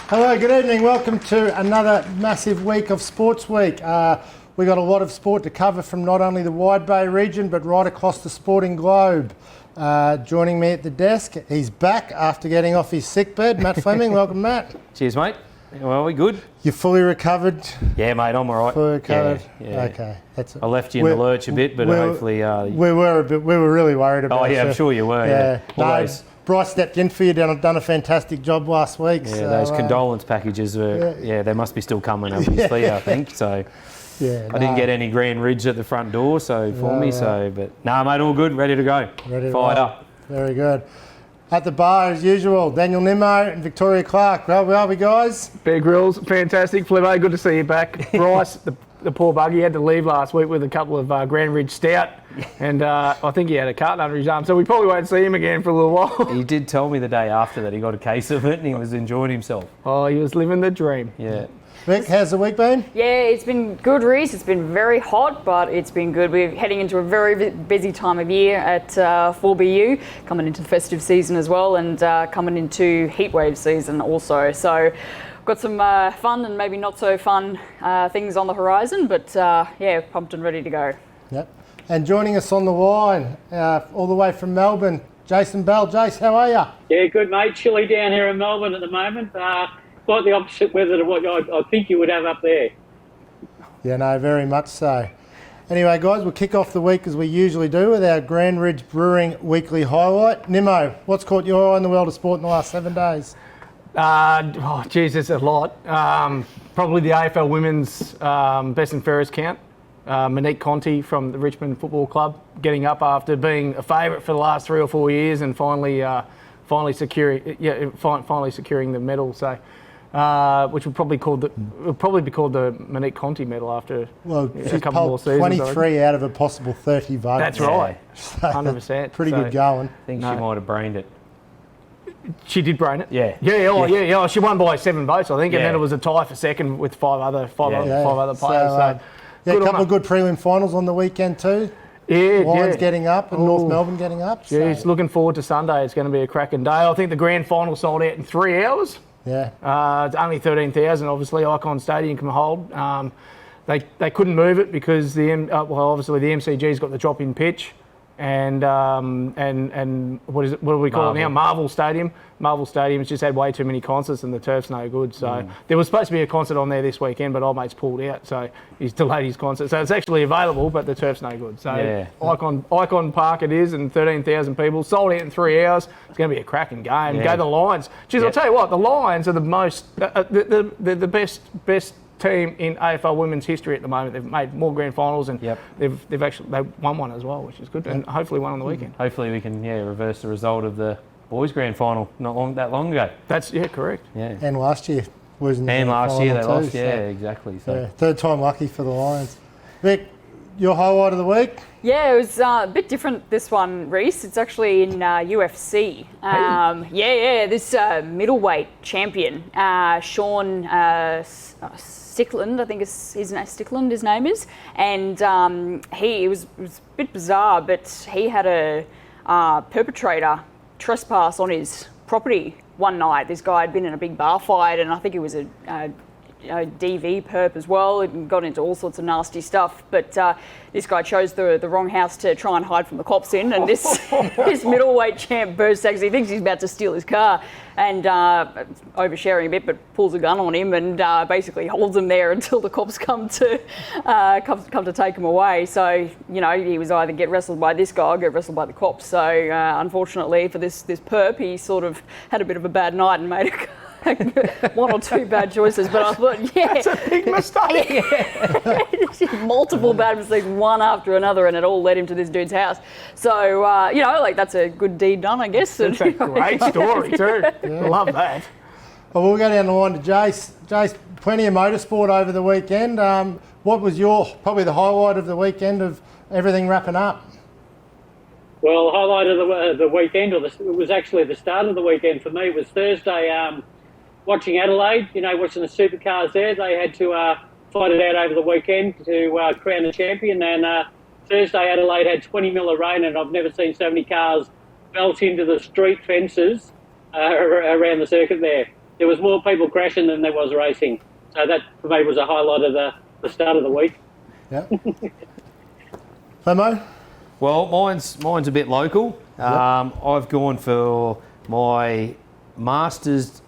Hello, good evening. Welcome to another massive week of Sports Week. We got a lot of sport to cover from not only the Wide Bay region, but right across the sporting globe. Joining me at the desk, he's back after getting off his sick bed. Matt Fleming, welcome, Matt. Cheers, mate. Well, we good? You're fully recovered? Yeah, mate, I'm all right. Fully recovered? Yeah. Okay. I left you in the lurch a bit, but hopefully... We were really worried about it. Oh, yeah, I'm sure you were. Yeah. No, Bryce stepped in for you, done a fantastic job last week. Yeah, so, those condolence packages were... Yeah, they must be still coming, obviously, I think. So yeah, I didn't get any grand ridge at the front door but mate, all good, ready to go. Fired up. Very good. At the bar, as usual, Daniel Nimmo and Victoria Clark. Well, where are we, guys? Rhys Grills, fantastic. Flemo, good to see you back. Bryce, the poor buggy, had to leave last week with a couple of Grand Ridge Stout, and I think he had a carton under his arm, so we probably won't see him again for a little while. He did tell me the day after that he got a case of it and he was enjoying himself. Oh, he was living the dream. Yeah. Vic, how's the week been? Yeah, it's been good, Rhys. It's been very hot, but it's been good. We're heading into a very busy time of year at 4BU, coming into the festive season as well, and coming into heatwave season also. So got some fun and maybe not so fun things on the horizon, but yeah, pumped and ready to go. Yep. And joining us on the line, all the way from Melbourne, Jason Bell. Jace, how are you? Yeah, good, mate. Chilly down here in Melbourne at the moment. Quite the opposite weather to what I think you would have up there. Yeah, no, very much so. Anyway, guys, we'll kick off the week as we usually do with our Grand Ridge Brewing Weekly Highlight. Nimmo, what's caught your eye in the world of sport in the last 7 days? There's a lot. Probably the AFL Women's Best and Fairest count. Monique Conti from the Richmond Football Club getting up after being a favourite for the last 3 or 4 years and finally securing the medal. So. Which would probably be called the Monique Conti medal after a couple more seasons. 23 out of a possible 30 votes. That's right, 100%. Pretty good going. I think she might have brained it. She did brain it. Yeah. She won by 7 votes, I think, and then it was a tie for second with five other players. So, a couple of good prelim finals on the weekend too. Lions getting up and North Melbourne getting up. So. Yeah, he's looking forward to Sunday. It's going to be a cracking day. I think the grand final sold out in 3 hours. Yeah. It's only 13,000, obviously. Icon Stadium can hold. They couldn't move it because obviously the MCG's got the drop-in pitch, and what is it? What do we call it now? Marvel Stadium. Marvel Stadium's just had way too many concerts and the turf's no good. So there was supposed to be a concert on there this weekend, but old mate's pulled out, so he's delayed his concert. So it's actually available, but the turf's no good. So Icon Park it is, and 13,000 people sold out in 3 hours. It's going to be a cracking game. Yeah. Go the Lions. Geez, I'll tell you what, the Lions are the most, the best team in AFL women's history at the moment. They've made more grand finals and they won one as well, which is good, and hopefully one on the weekend. Hopefully we can reverse the result of the boys' grand final not that long ago. That's correct. Yeah. And last year was in and the last year they too, lost. Yeah, exactly. So third time lucky for the Lions. Vic, your highlight of the week? Yeah, it was a bit different, this one, Rhys. It's actually in UFC. This middleweight champion, Sean Stickland, I think his name is, and it was a bit bizarre, but he had a perpetrator trespass on his property one night. This guy had been in a big bar fight, and I think it was a DV perp as well, and got into all sorts of nasty stuff. But this guy chose the wrong house to try and hide from the cops in, and this middleweight champ bursts out because he thinks he's about to steal his car, and oversharing a bit, but pulls a gun on him and basically holds him there until the cops come to take him away. So he was either get wrestled by this guy or get wrestled by the cops. So unfortunately for this perp, he sort of had a bit of a bad night and made one or two bad choices, but I thought, that's a big mistake. Multiple bad mistakes, one after another, and it all led him to this dude's house. So, that's a good deed done, I guess. It's a great story too. I love that. Well, we'll go down the line to Jace. Jace, plenty of motorsport over the weekend. What was probably the highlight of the weekend of everything wrapping up? Well, highlight of the weekend, it was actually the start of the weekend for me, was Thursday. Watching Adelaide, watching the supercars there. They had to fight it out over the weekend to crown the champion. And Thursday, Adelaide had 20 mil of rain, and I've never seen so many cars melt into the street fences around the circuit there. there was more people crashing than there was racing. So that, for me, was a highlight of the start of the week. Yeah. Mo? Well, mine's a bit local. I've gone for my Masters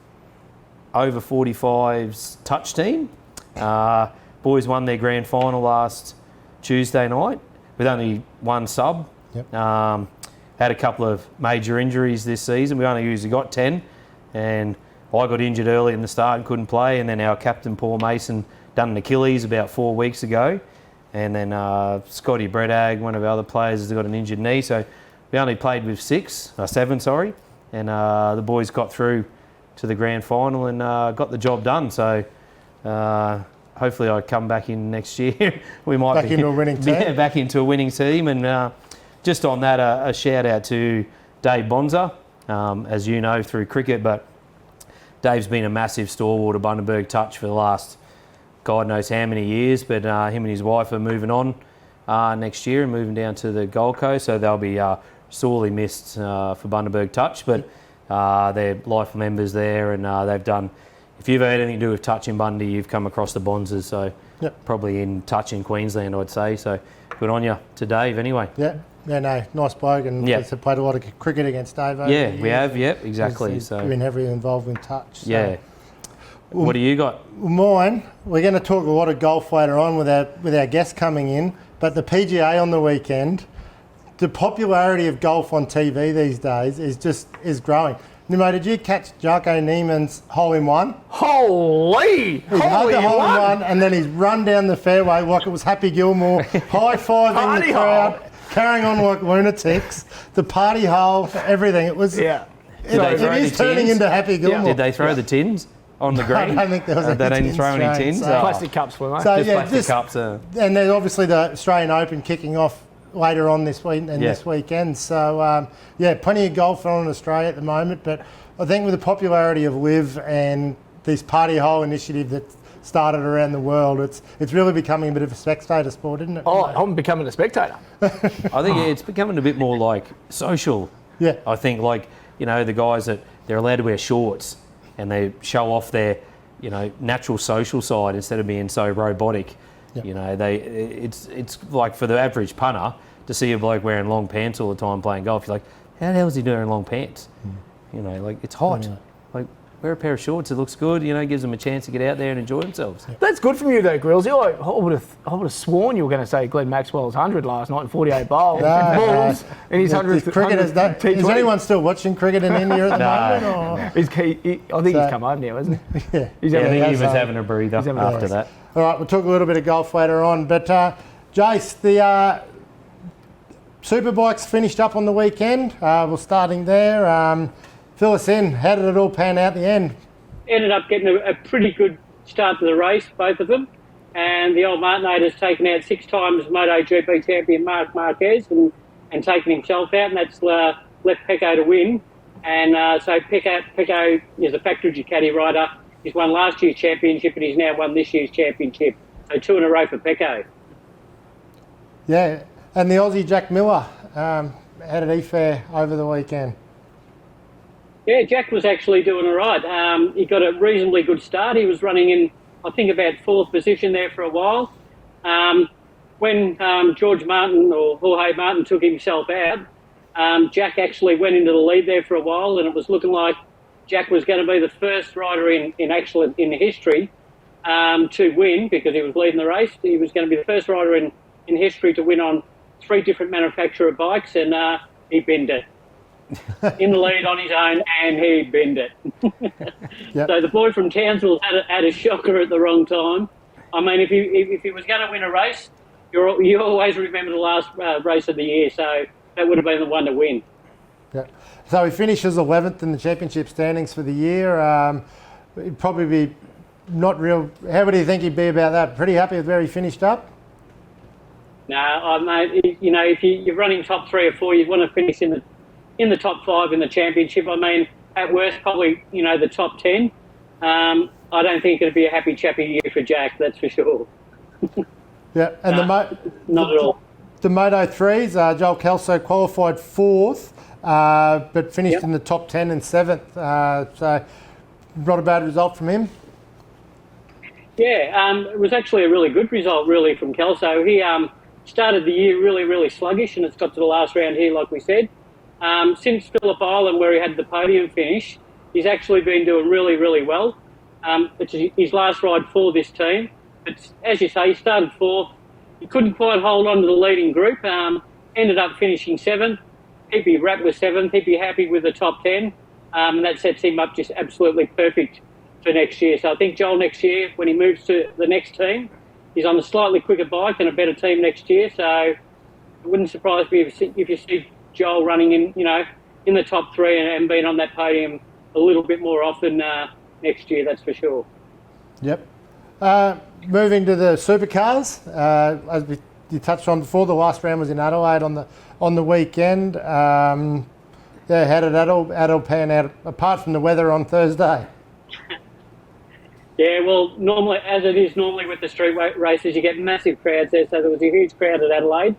over 45s touch team. Boys won their grand final last Tuesday night with only one sub. Yep. Had a couple of major injuries this season. We only usually got 10, and I got injured early in the start and couldn't play, and then our captain Paul Mason done an Achilles about 4 weeks ago, and then Scotty Bredag, one of our other players, has got an injured knee, so we only played with seven, and the boys got through to the grand final and got the job done. So hopefully I come back in next year. We might Back into a winning team. Yeah, back into a winning team. And just on that, a shout out to Dave Bonza, as you know, through cricket, but Dave's been a massive stalwart of Bundaberg Touch for the last God knows how many years, but him and his wife are moving on next year and moving down to the Gold Coast, so they'll be sorely missed for Bundaberg Touch, but they're life members there, and they've done, if you've had anything to do with touch in Bundy, you've come across the Bonzers, so probably in touch in Queensland, I'd say, so good on you to Dave anyway. Yeah, no, nice bloke, and he's played a lot of cricket against Dave over the years. We have, exactly. He's so been heavily involved in touch. So. Yeah. What do you got? Mine, we're going to talk a lot of golf later on with our guests coming in, but the PGA on the weekend, the popularity of golf on TV these days is growing. Nemo, did you catch Jarko Niemann's hole-in-one? Holy! He's had the hole-in-one, and then he's run down the fairway like it was Happy Gilmore, high-fiving the crowd, carrying on like lunatics, the party hole, everything. It was... Yeah. It is turning into Happy Gilmore. Did they throw the tins on the green? I don't think there was They didn't throw any tins? Plastic cups were, mate. So, just plastic cups. And there's obviously the Australian Open kicking off later on this week and this weekend. So, plenty of golf on in Australia at the moment. But I think with the popularity of LIV and this party hole initiative that started around the world, it's really becoming a bit of a spectator sport, isn't it? Oh, I'm becoming a spectator. I think it's becoming a bit more like social. Yeah. I think the guys that they're allowed to wear shorts and they show off their, natural social side instead of being so robotic. Yep. It's like for the average punter to see a bloke wearing long pants all the time playing golf. You're like, how the hell is he doing long pants? It's hot. Yeah. Like, wear a pair of shorts. It looks good. Gives them a chance to get out there and enjoy themselves. Yep. That's good from you though, Grills. I would have sworn you were going to say Glenn Maxwell's 100 last night in 48 bowls. Balls in his 100th. Cricket is anyone still watching cricket in India at the moment? Or? I think he's come home now, hasn't he? Yeah. I think he was having a breather after that. All right, we'll talk a little bit of golf later on. But Jace, the Superbikes finished up on the weekend. We're starting there. Fill us in. How did it all pan out at the end? Ended up getting a pretty good start to the race, both of them. And the old Martinator's taken out 6 times MotoGP champion Marc Marquez and taken himself out, and that's left Pecco to win. And so Pecco is a factory Ducati rider. He's won last year's championship and he's now won this year's championship. So 2 in a row for Pecco. Yeah, and the Aussie Jack Miller, how did he fare over the weekend? Yeah, Jack was actually doing all right. He got a reasonably good start. He was running in, I think, about 4th position there for a while. When George Martin or Jorge Martin took himself out, Jack actually went into the lead there for a while, and it was looking like Jack was going to be the first rider in history to win, because he was leading the race. He was going to be the first rider in history to win on 3 different manufacturer bikes, and he binned it. In the lead on his own, and he binned it. Yep. So the boy from Townsville had a shocker at the wrong time. I mean, if he was going to win a race, you always remember the last race of the year, so that would have been the one to win. Yeah. So he finishes 11th in the championship standings for the year. He'd probably be not real. How would you think he'd be about that? Pretty happy with where he finished up? No, mate. If you're running top 3 or 4, you want to finish in the top 5 in the championship. I mean, at worst, probably the top 10. I don't think it'd be a happy chappy year for Jack. That's for sure. Yeah, and not at all. The Moto 3s, Joel Kelso qualified 4th, but finished in the top 10 and 7th. So not a bad result from him. Yeah, it was actually a really good result, really, from Kelso. He started the year really, really sluggish, and it's got to the last round here, like we said. Since Phillip Island, where he had the podium finish, he's actually been doing really, really well. It's his last ride for this team. But as you say, he started fourth. He couldn't quite hold on to the leading group. Ended up finishing seventh. He'd be wrapped with seventh. He'd be happy with the top 10. And that sets him up just absolutely perfect for next year. So I think Joel next year, when he moves to the next team, he's on a slightly quicker bike and a better team next year. So it wouldn't surprise me if you see Joel running in the top 3 and being on that podium a little bit more often next year, that's for sure. Yep. Moving to the supercars, as you touched on before, the last round was in Adelaide on the weekend. How did that all pan out, apart from the weather on Thursday? Yeah, well, normally, as it is normally with the street races, you get massive crowds there, so there was a huge crowd at Adelaide.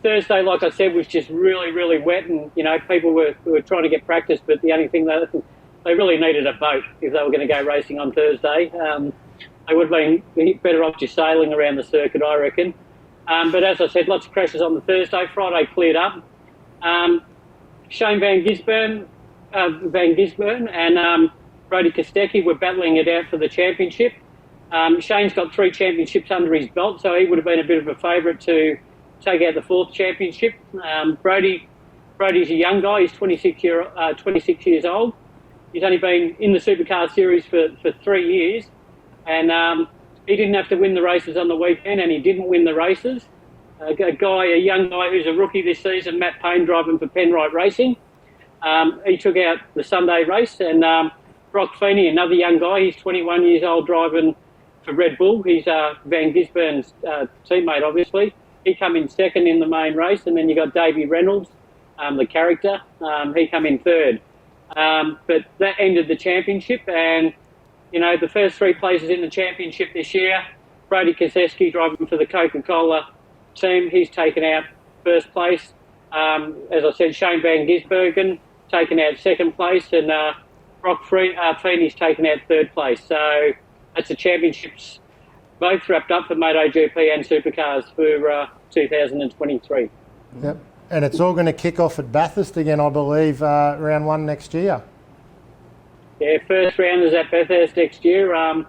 Thursday, like I said, was just really, really wet, and people were trying to get practice, but the only thing they really needed a boat if they were going to go racing on Thursday. They would have been better off just sailing around the circuit, I reckon. But as I said, lots of crashes on the Thursday. Friday cleared up. Shane Van Gisbergen and Brody Kostecki were battling it out for the championship. Shane's got 3 championships under his belt, so he would have been a bit of a favourite to take out the 4th championship. Brody's a young guy. He's 26 years old. He's only been in the Supercar Series for 3 years, and he didn't have to win the races on the weekend, and he didn't win the races. A young guy who's a rookie this season, Matt Payne, driving for Penrite Racing. He took out the Sunday race, and Brock Feeney, another young guy, he's 21 years old, driving for Red Bull. He's Van Gisbergen's teammate, obviously. He come in second in the main race, and then you got Davey Reynolds, the character. He come in third. But that ended the championship, and the first 3 places in the championship this year, Brody Kostecki driving for the Coca-Cola team, he's taken out first place. As I said, Shane Van Gisbergen taken out second place, and Brock Feeney's taken out third place. So that's the championships both wrapped up for MotoGP and Supercars for 2023. Yep. And it's all going to kick off at Bathurst again, I believe, round 1 next year. Yeah, first round is at Bathurst next year. A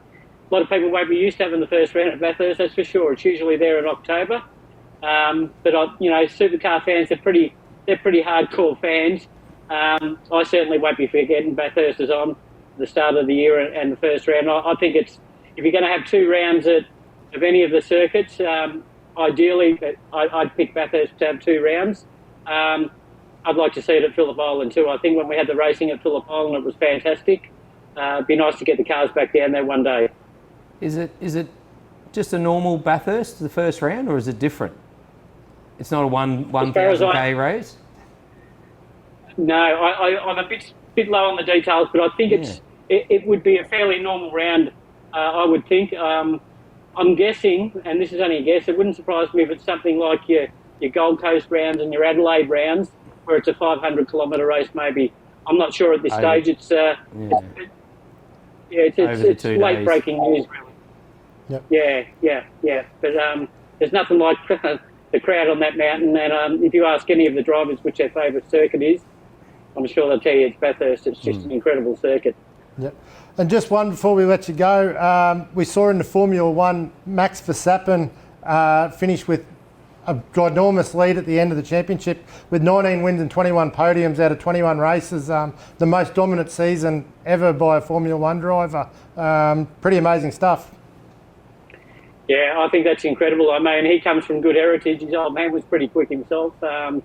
lot of people won't be used to having the first round at Bathurst, that's for sure. It's usually there in October. But Supercar fans, they're pretty hardcore fans. I certainly won't be forgetting Bathurst is on the start of the year and the first round. I think if you're going to have 2 rounds of any of the circuits, ideally I'd pick Bathurst to have 2 rounds. I'd like to see it at Phillip Island too. I think when we had the racing at Phillip Island, it was fantastic. It'd be nice to get the cars back down there one day. Is it just a normal Bathurst, the first round, or is it different? It's not a 1,000k race? No, I'm a bit low on the details, but I think it would be a fairly normal round, I would think. I'm guessing, and this is only a guess, it wouldn't surprise me if it's something like your Gold Coast rounds and your Adelaide rounds, where it's a 500-kilometre race maybe. I'm not sure at this stage. It's late-breaking news, really. Yep. Yeah. But there's nothing like the crowd on that mountain, and if you ask any of the drivers which their favourite circuit is, I'm sure they'll tell you it's Bathurst. It's just an incredible circuit. Yep. And just one before we let you go, we saw in the Formula 1, Max Verstappen finish with a ginormous lead at the end of the championship with 19 wins and 21 podiums out of 21 races. The most dominant season ever by a Formula 1 driver. Pretty amazing stuff. Yeah, I think that's incredible. I mean, he comes from good heritage. His old man was pretty quick himself. But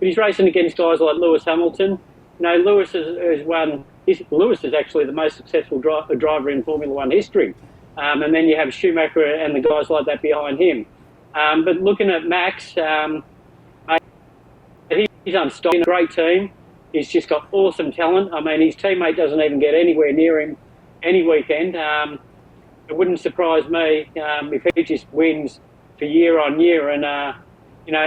he's racing against guys like Lewis Hamilton. Lewis has won. Lewis is actually the most successful driver in Formula 1 history. And then you have Schumacher and the guys like that behind him. But looking at Max, he's unstoppable. Great team. He's just got awesome talent. I mean, his teammate doesn't even get anywhere near him any weekend. It wouldn't surprise me if he just wins for year on year. And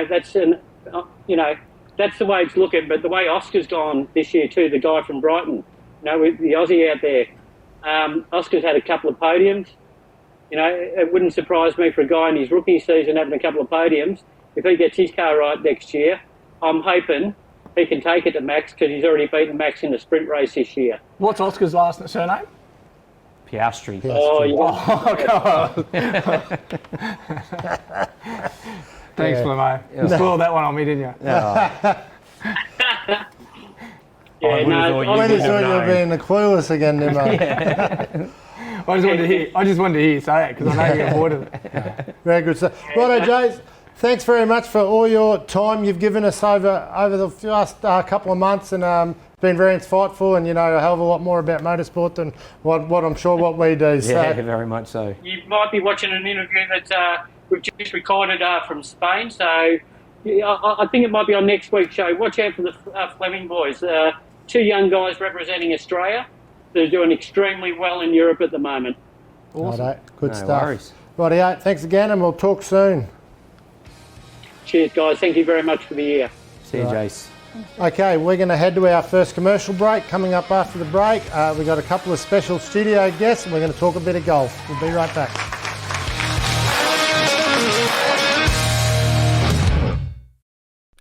that's the way it's looking. But the way Oscar's gone this year too, the guy from Brighton, with the Aussie out there. Oscar's had a couple of podiums. It wouldn't surprise me for a guy in his rookie season having a couple of podiums. If he gets his car right next year, I'm hoping he can take it to Max because he's already beaten Max in the sprint race this year. What's Oscar's last surname? Piastri. Thanks, Flemo. You spoiled that one on me, didn't you? Yeah, When is you're being the clueless again, Nemo? I just wanted to hear you say it because I know you're avoided it. Very good stuff. Righto, Jace. Thanks very much for all your time you've given us over the last couple of months, and been very insightful, and a hell of a lot more about motorsport than what I'm sure what we do. Yeah, very much so. You might be watching an interview that we've just recorded from Spain, so I think it might be on next week's show. Watch out for the Fleming boys. 2 young guys representing Australia. They're doing extremely well in Europe at the moment. Awesome. Righto, good No stuff. worries. Rightio, thanks again, and we'll talk soon. Cheers, guys. Thank you very much for the year. See you, Jace. Okay, we're going to head to our first commercial break. Coming up after the break, we've got a couple of special studio guests, and we're going to talk a bit of golf. We'll be right back.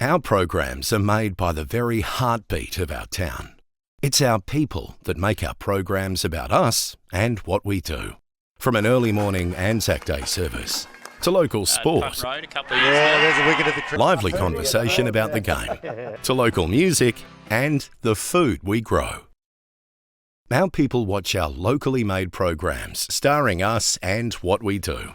Our programs are made by the very heartbeat of our town. It's our people that make our programs about us and what we do. From an early morning Anzac Day service to local sport, There's a wicket at the lively conversation about the game, to local music and the food we grow. Our people watch our locally made programs starring us and what we do.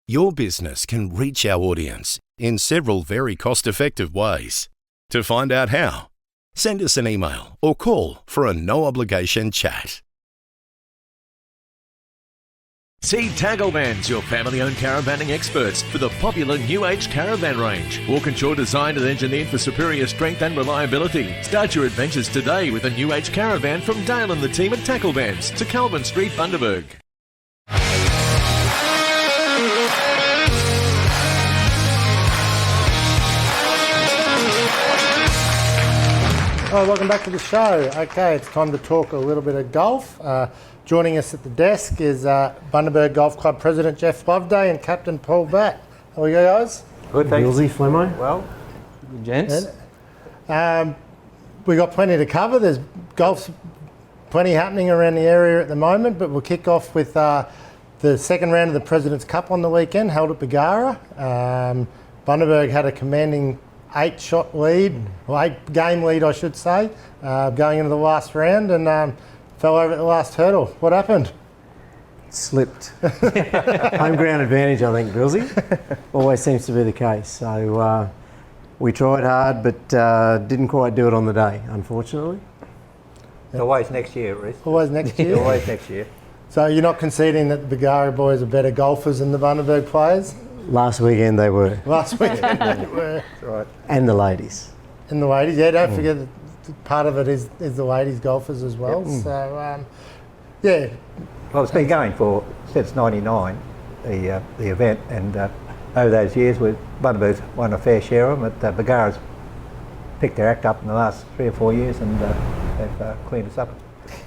Your business can reach our audience in several very cost-effective ways. To find out how, send us an email or call for a no-obligation chat. See Tagglevan's, your family-owned caravanning experts for the popular New Age caravan range. Walkinshaw designed and engineered for superior strength and reliability. Start your adventures today with a New Age caravan from Dale and the team at Tacklevan's to Calvin Street, Bundaberg. Oh, welcome back to the show. Okay, it's time to talk a little bit of golf. Joining us at the desk is Bundaberg Golf Club President Jeff Loveday and Captain Paul Batt. How are you guys? Good, thanks. Billsy, Flemo. Well, Gents. We got plenty to cover. There's golf's plenty happening around the area at the moment, but we'll kick off with the second round of the President's Cup on the weekend, held at Bargara. Bundaberg had a commanding 8-shot lead, or 8-game lead, I should say, going into the last round, and fell over at the last hurdle. What happened? Slipped. Home ground advantage, I think, Billsy. Always seems to be the case. So we tried hard, but didn't quite do it on the day, unfortunately. it's always next year, Rhys. Always next year. Always next year. So you're not conceding that the Bargara boys are better golfers than the Bundaberg players? Last weekend they were. Last weekend they were. That's right. And the ladies. And the ladies, yeah, don't forget that part of it is the ladies golfers as well. Yep. So, yeah. Well, it's been going since '99, the event, and over those years, Bundaberg's won a fair share of them. But Bargara's picked their act up in the last 3 or 4 years, and they've cleaned us up.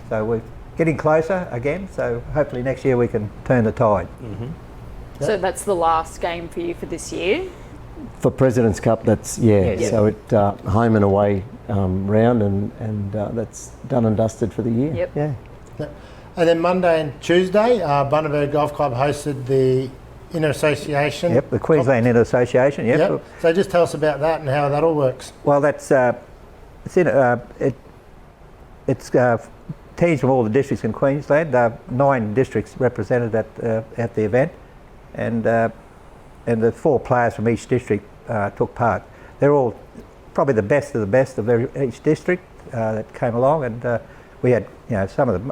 So we're getting closer again. So hopefully next year we can turn the tide. Mm-hmm. So that's the last game for you for this year? For President's Cup, that's, so it home and away round, and that's done and dusted for the year. Yep. Yeah. And then Monday and Tuesday, Bundaberg Golf Club hosted the Inter-Association. Yep, the Queensland Inter Association. Yep. So just tell us about that and how that all works. Well, that's it's teams from all the districts in Queensland. 9 districts represented at the event, and the 4 players from each district took part. They're all probably the best of each district that came along, and we had some of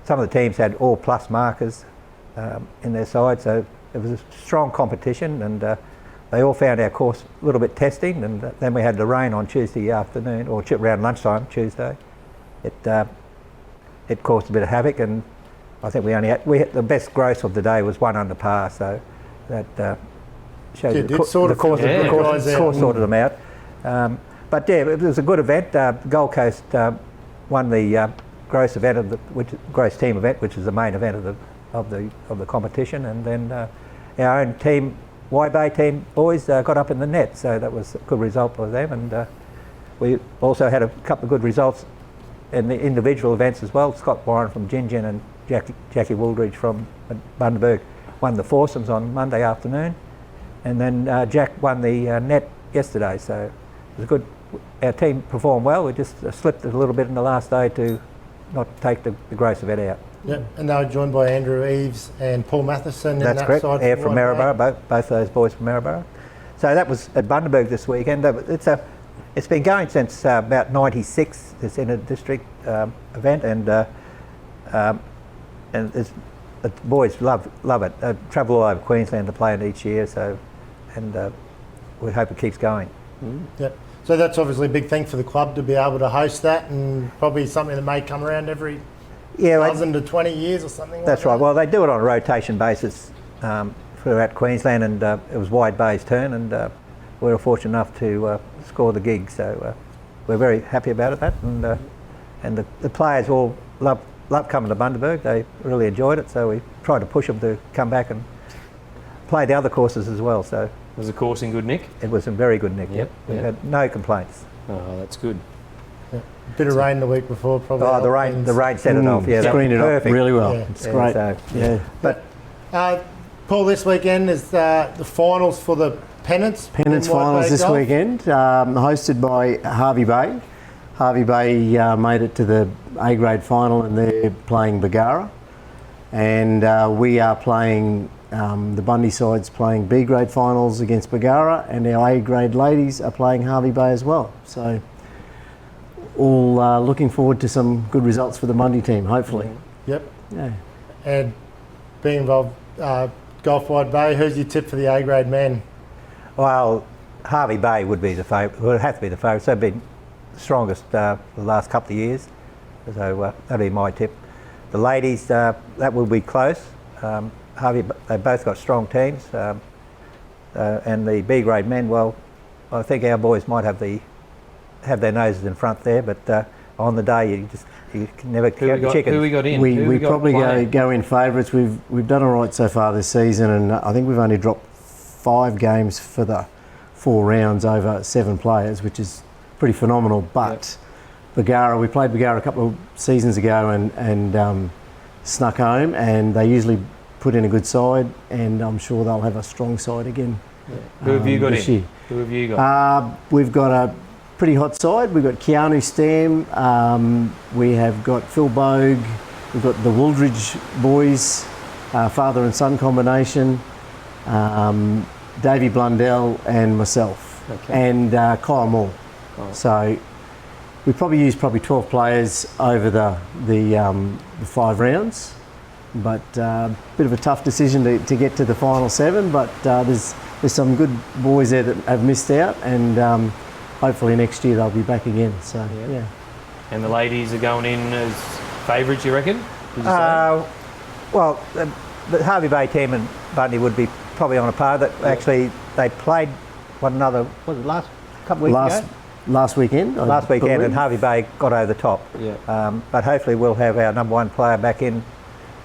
the teams had all plus markers in their side, so it was a strong competition, and they all found our course a little bit testing, and then we had the rain on Tuesday afternoon, or around lunchtime Tuesday. It caused a bit of havoc, and I think we had the best gross of the day was 1 under par, so that showed the course sorted them out. But yeah, it was a good event. Gold Coast won the gross event gross team event, which is the main event of the competition, and then our own team, Wide Bay team boys, got up in the net, so that was a good result for them, and we also had a couple of good results in the individual events as well. Scott Warren from Gingin and Jackie Wooldridge from Bundaberg won the foursomes on Monday afternoon, and then Jack won the net yesterday, so it was good. Our team performed well. We just slipped a little bit in the last day to not take the gross event out. Yep, and they were joined by Andrew Eves and Paul Matheson. That's correct. Yeah, from Maryborough, both those boys from Maryborough. So that was at Bundaberg this weekend. It's been going since about '96. This inter-district event, and the boys love it. They travel all over Queensland to play it each year. So, and we hope it keeps going. Yep. So that's obviously a big thing for the club to be able to host that, and probably something that may come around every dozen to 20 years or something. That's right. Well, they do it on a rotation basis throughout Queensland, and it was Wide Bay's turn, and we were fortunate enough to score the gig. So we're very happy about it. And the players all love coming to Bundaberg. They really enjoyed it. So we tried to push them to come back and play the other courses as well. So was the course in good nick? It was in very good nick. Yep. We had no complaints. Oh, that's good. Yeah. Bit of rain the week before, probably. Oh, the rain set it off. Yeah, screened it up really well. Yeah. It's great. So, yeah. But Paul, this weekend is the finals for the pennants. Pennants finals this weekend, hosted by Hervey Bay. Hervey Bay made it to the A grade final, and they're playing Bargara, and we are playing. The Bundy side's playing B grade finals against Bargara, and our A grade ladies are playing Hervey Bay as well. So, all looking forward to some good results for the Bundy team, hopefully. Yep. Yeah. And being involved, Golf Wide Bay, who's your tip for the A grade men? Well, Hervey Bay would be the favourite. Would have to be the favourite. They've been the strongest for the last couple of years, so that'd be my tip. The ladies, that will be close. Harvey, they both got strong teams, and the B grade men. Well, I think our boys might have their noses in front there, but on the day you can never count your chickens. Who we got in? We probably go in favourites. We've done all right so far this season, and I think we've only dropped 5 games for the 4 rounds over 7 players, which is pretty phenomenal. But Bargara, we played Bargara a couple of seasons ago and snuck home, and they usually put in a good side, and I'm sure they'll have a strong side again. Yeah. Who have you got this in? Year. Who have you got? We've got a pretty hot side. We've got Keanu Stam, we have got Phil Bogue, we've got the Wooldridge boys, father and son combination, Davey Blundell and myself, and Kyle Moore. Oh. So we probably used 12 players over the 5 rounds. But bit of a tough decision to get to the final 7, but there's some good boys there that have missed out, and hopefully next year they'll be back again. So yeah. And the ladies are going in as favourites, you reckon? Did you say? Well, the Hervey Bay team and Bundy would be probably on a par. That actually they played one another. Was it last couple of weeks ago? Last weekend. Last weekend, and Hervey Bay got over the top. Yeah. But hopefully we'll have our number 1 player back in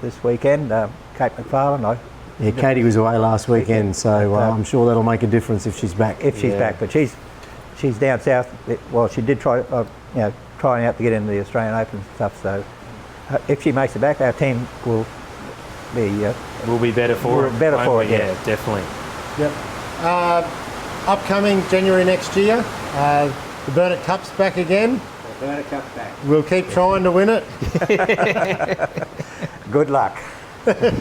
this weekend, Kate McFarlane. Yeah, Katie was away last weekend, so I'm sure that'll make a difference if she's back. If she's back, but she's down south. Well, she did trying out to get into the Australian Open and stuff. So if she makes it back, our team will be better for it. Better for it, yeah, definitely. Yep. Upcoming January next year, the Burnett Cup's back again. The Burnett Cup's back. We'll keep trying to win it. Good luck. But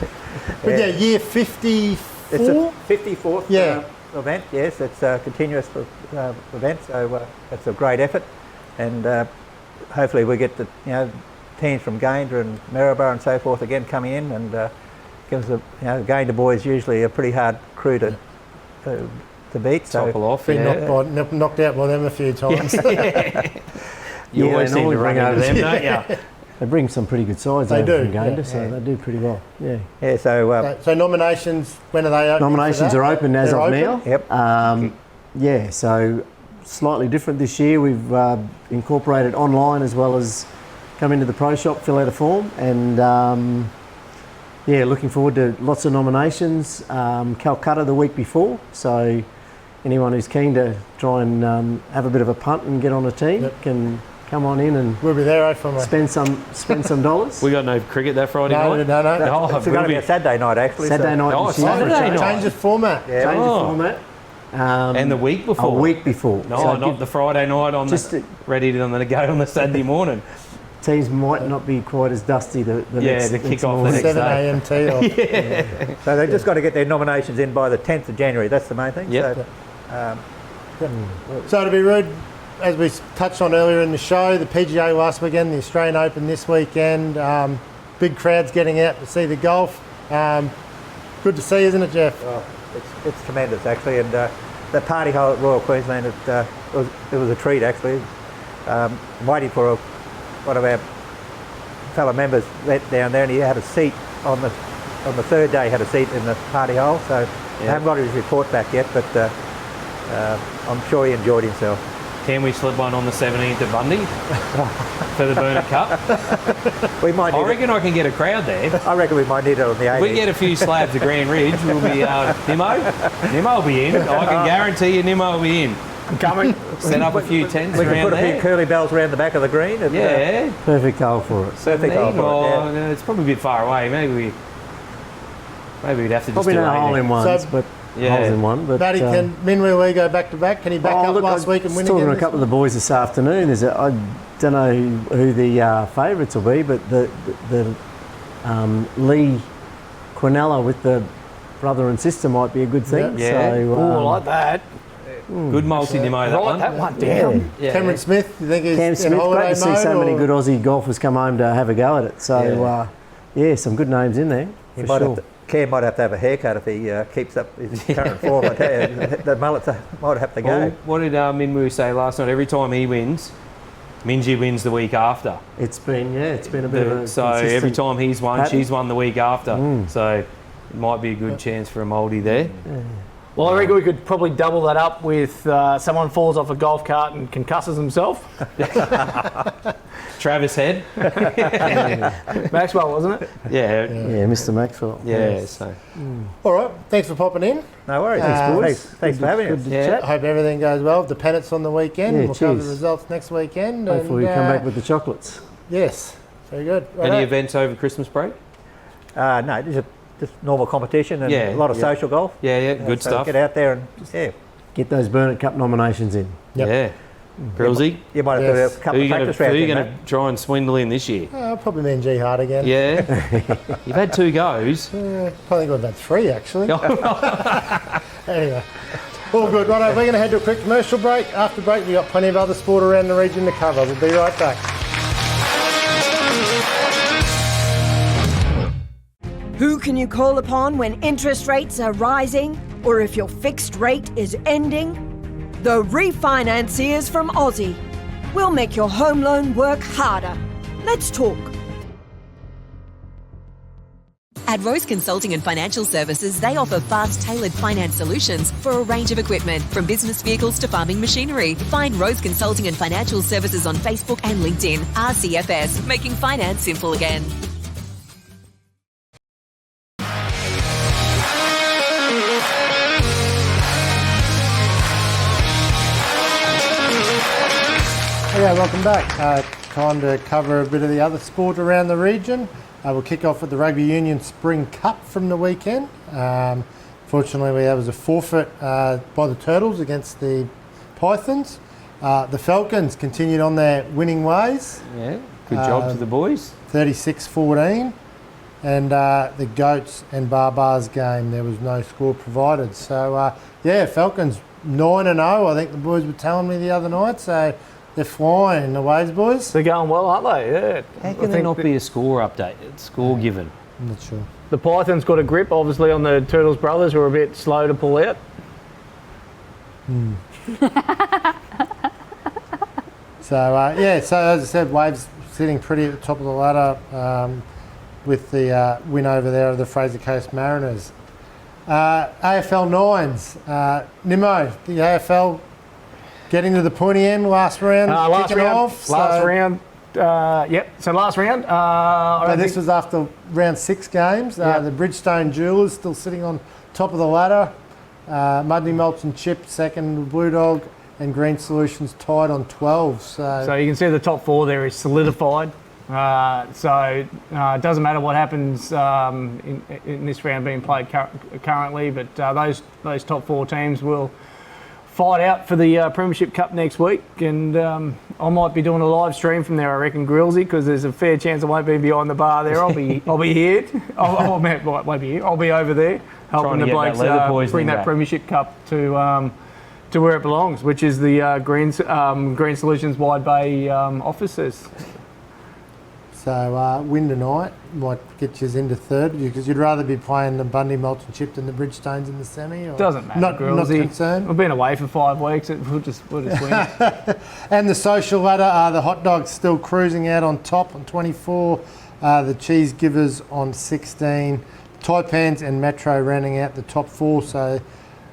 yeah, year 54? It's a 54th event, yes. It's a continuous event, so it's a great effort. And hopefully we get the teams from Gayndah and Maryborough and so forth again coming in, and give us Gayndah boys usually a pretty hard crew to beat. Topple off, been knocked out by them a few times. You always seem to run into them, don't you? They bring some pretty good sides over from Gayndah, so they do pretty well. Yeah. Yeah. So nominations, when are they open? Nominations are open as of now. Yep. Yeah. So slightly different this year. We've incorporated online as well as come into the pro shop, fill out a form, and looking forward to lots of nominations. Calcutta the week before, so anyone who's keen to try and have a bit of a punt and get on a team can come on in and We'll be there, hopefully. spend some dollars. We got no cricket that Friday night. No. Oh, It's going to be a Saturday night, actually. Saturday night. Oh, this year. Saturday night. Change the format. Yeah. Change Oh. the format. And the week before. A week before. No, So not the Friday night on just the, ready to go on the Saturday morning. teams might not be quite as dusty the next, the kick next off the morning. next 7 day. a.m. tee off. So they've just got to get their nominations in by the 10th of January. That's the main thing. Yep. So, So to be rude, as we touched on earlier in the show, the PGA last weekend, the Australian Open this weekend, big crowds getting out to see the golf. Good to see, isn't it, Jeff? it's tremendous, actually. And the party hole at Royal Queensland, it was a treat, actually. I'm waiting for one of our fellow members down there, and he had a seat on the third day. Had a seat in the party hole. So I haven't got his report back yet, but I'm sure he enjoyed himself. Can we slip one on the 17th at Bundy for the Burnett Cup? We might. I reckon I can get a crowd there. I reckon we might need it on the 18th. We get a few slabs of Grand Ridge. We'll be Nimmo will be in. I can guarantee you Nimmo will be in. I'm coming. Set up a few tents We can around put a few there. curly bells around the back of the green. And, Yeah. Perfect hole for it. perfect hole for it, Well, yeah. it's probably a bit far away. Maybe we'd have to just Probably do no 18. hole in ones, So- but Yeah. holes in one. But Matty, can Minwoo Lee go back to back? Can he back up last week and I win was talking again? to a couple of the boys this afternoon. I don't know who the favourites will be, but the Lee Quinella with the brother and sister might be a good thing. Yeah. So, Oh, I like that. Good multi Nimmo, that Write one. that one down. Yeah. Cameron Smith, you think he's Cam in Smith, holiday great to see mode, so many or- good Aussie golfers come home to have a go at it. So, some good names in there. He For might sure. have to, Cam might have to have a haircut if he keeps up his current form. I tell you, the mullets might have to go. Well, what did Minwoo say last night? Every time he wins, Minji wins the week after. It's been a bit of a So every consistent time he's won, pattern. she's won the week after. So it might be a good chance for a Mouldy there. Well, I reckon we could probably double that up with someone falls off a golf cart and concusses himself. Travis Head. Maxwell, wasn't it? Yeah. Yeah, Mr. Maxwell. Yeah. So All right, thanks for popping in. No worries. Thanks for having us. yeah. I hope everything goes well. The pennants on the weekend. Yeah, We'll cover the cheers. results next weekend. Hopefully, we and, come back with the chocolates. Yes, very good. Any Righto. events over Christmas break? No, just normal competition and Yeah, a lot of yeah. social golf. Yeah. Good So stuff. Get out there and Get those Burnett Cup nominations in. Yep. Yeah. Grillsy, you might have Yes. to do a who couple are of you practice going rounds. to try and swindle in this year? Probably me and G Hart again. Yeah. You've had 2 goes. I think we've had 3 actually. Anyway, all good. Righto, we're going to head to a quick commercial break. After break, we've got plenty of other sport around the region to cover. We'll be right back. Who can you call upon when interest rates are rising or if your fixed rate is ending? The Refinanciers from Aussie. We'll make your home loan work harder. Let's talk. At Rose Consulting and Financial Services, they offer fast, tailored finance solutions for a range of equipment, from business vehicles to farming machinery. Find Rose Consulting and Financial Services on Facebook and LinkedIn. RCFS, making finance simple again. Okay, welcome back. Time to cover a bit of the other sport around the region. We'll kick off with the Rugby Union Spring Cup from the weekend. Fortunately, there was a forfeit by the Turtles against the Pythons. The Falcons continued on their winning ways, Yeah. Good job to the boys. 36-14. And the Goats and Barbars game, there was no score provided. So, Falcons 9-0, I think the boys were telling me the other night. So they're flying the waves, boys. They're going well, aren't they? Yeah. How can there not be a score updated, score given? I'm not sure. The Pythons got a grip, obviously, on the Turtles brothers, who were a bit slow to pull out. So, so as I said, Waves sitting pretty at the top of the ladder with the win over there of the Fraser Coast Mariners. AFL Nines, Nimmo, the AFL getting to the pointy end, last round, Last kicking round, off. last round. Yep. So last round. This was after round 6 games. The Bridgestone Jewelers still sitting on top of the ladder. Mudney Mulch and Chip second, Blue Dog and Green Solutions tied on 12. So you can see the top 4 there is solidified. It doesn't matter what happens in this round being played currently, but those top 4 teams will fight out for the Premiership Cup next week, and I might be doing a live stream from there, I reckon, Grillsy, because there's a fair chance I won't be behind the bar there. I'll be here. Won't be here. I'll be over there helping the blokes bring that Premiership Cup to where it belongs, which is the Green Solutions Wide Bay offices. So win tonight might get you into third, because you'd rather be playing the Bundy, Mulch and Chip than the Bridgestones in the semi? Or doesn't matter, not concerned? We've been away for 5 weeks. We'll just win. And the social ladder, the Hot Dogs still cruising out on top on 24. The Cheese Givers on 16. Taipans and Metro rounding out the top 4. So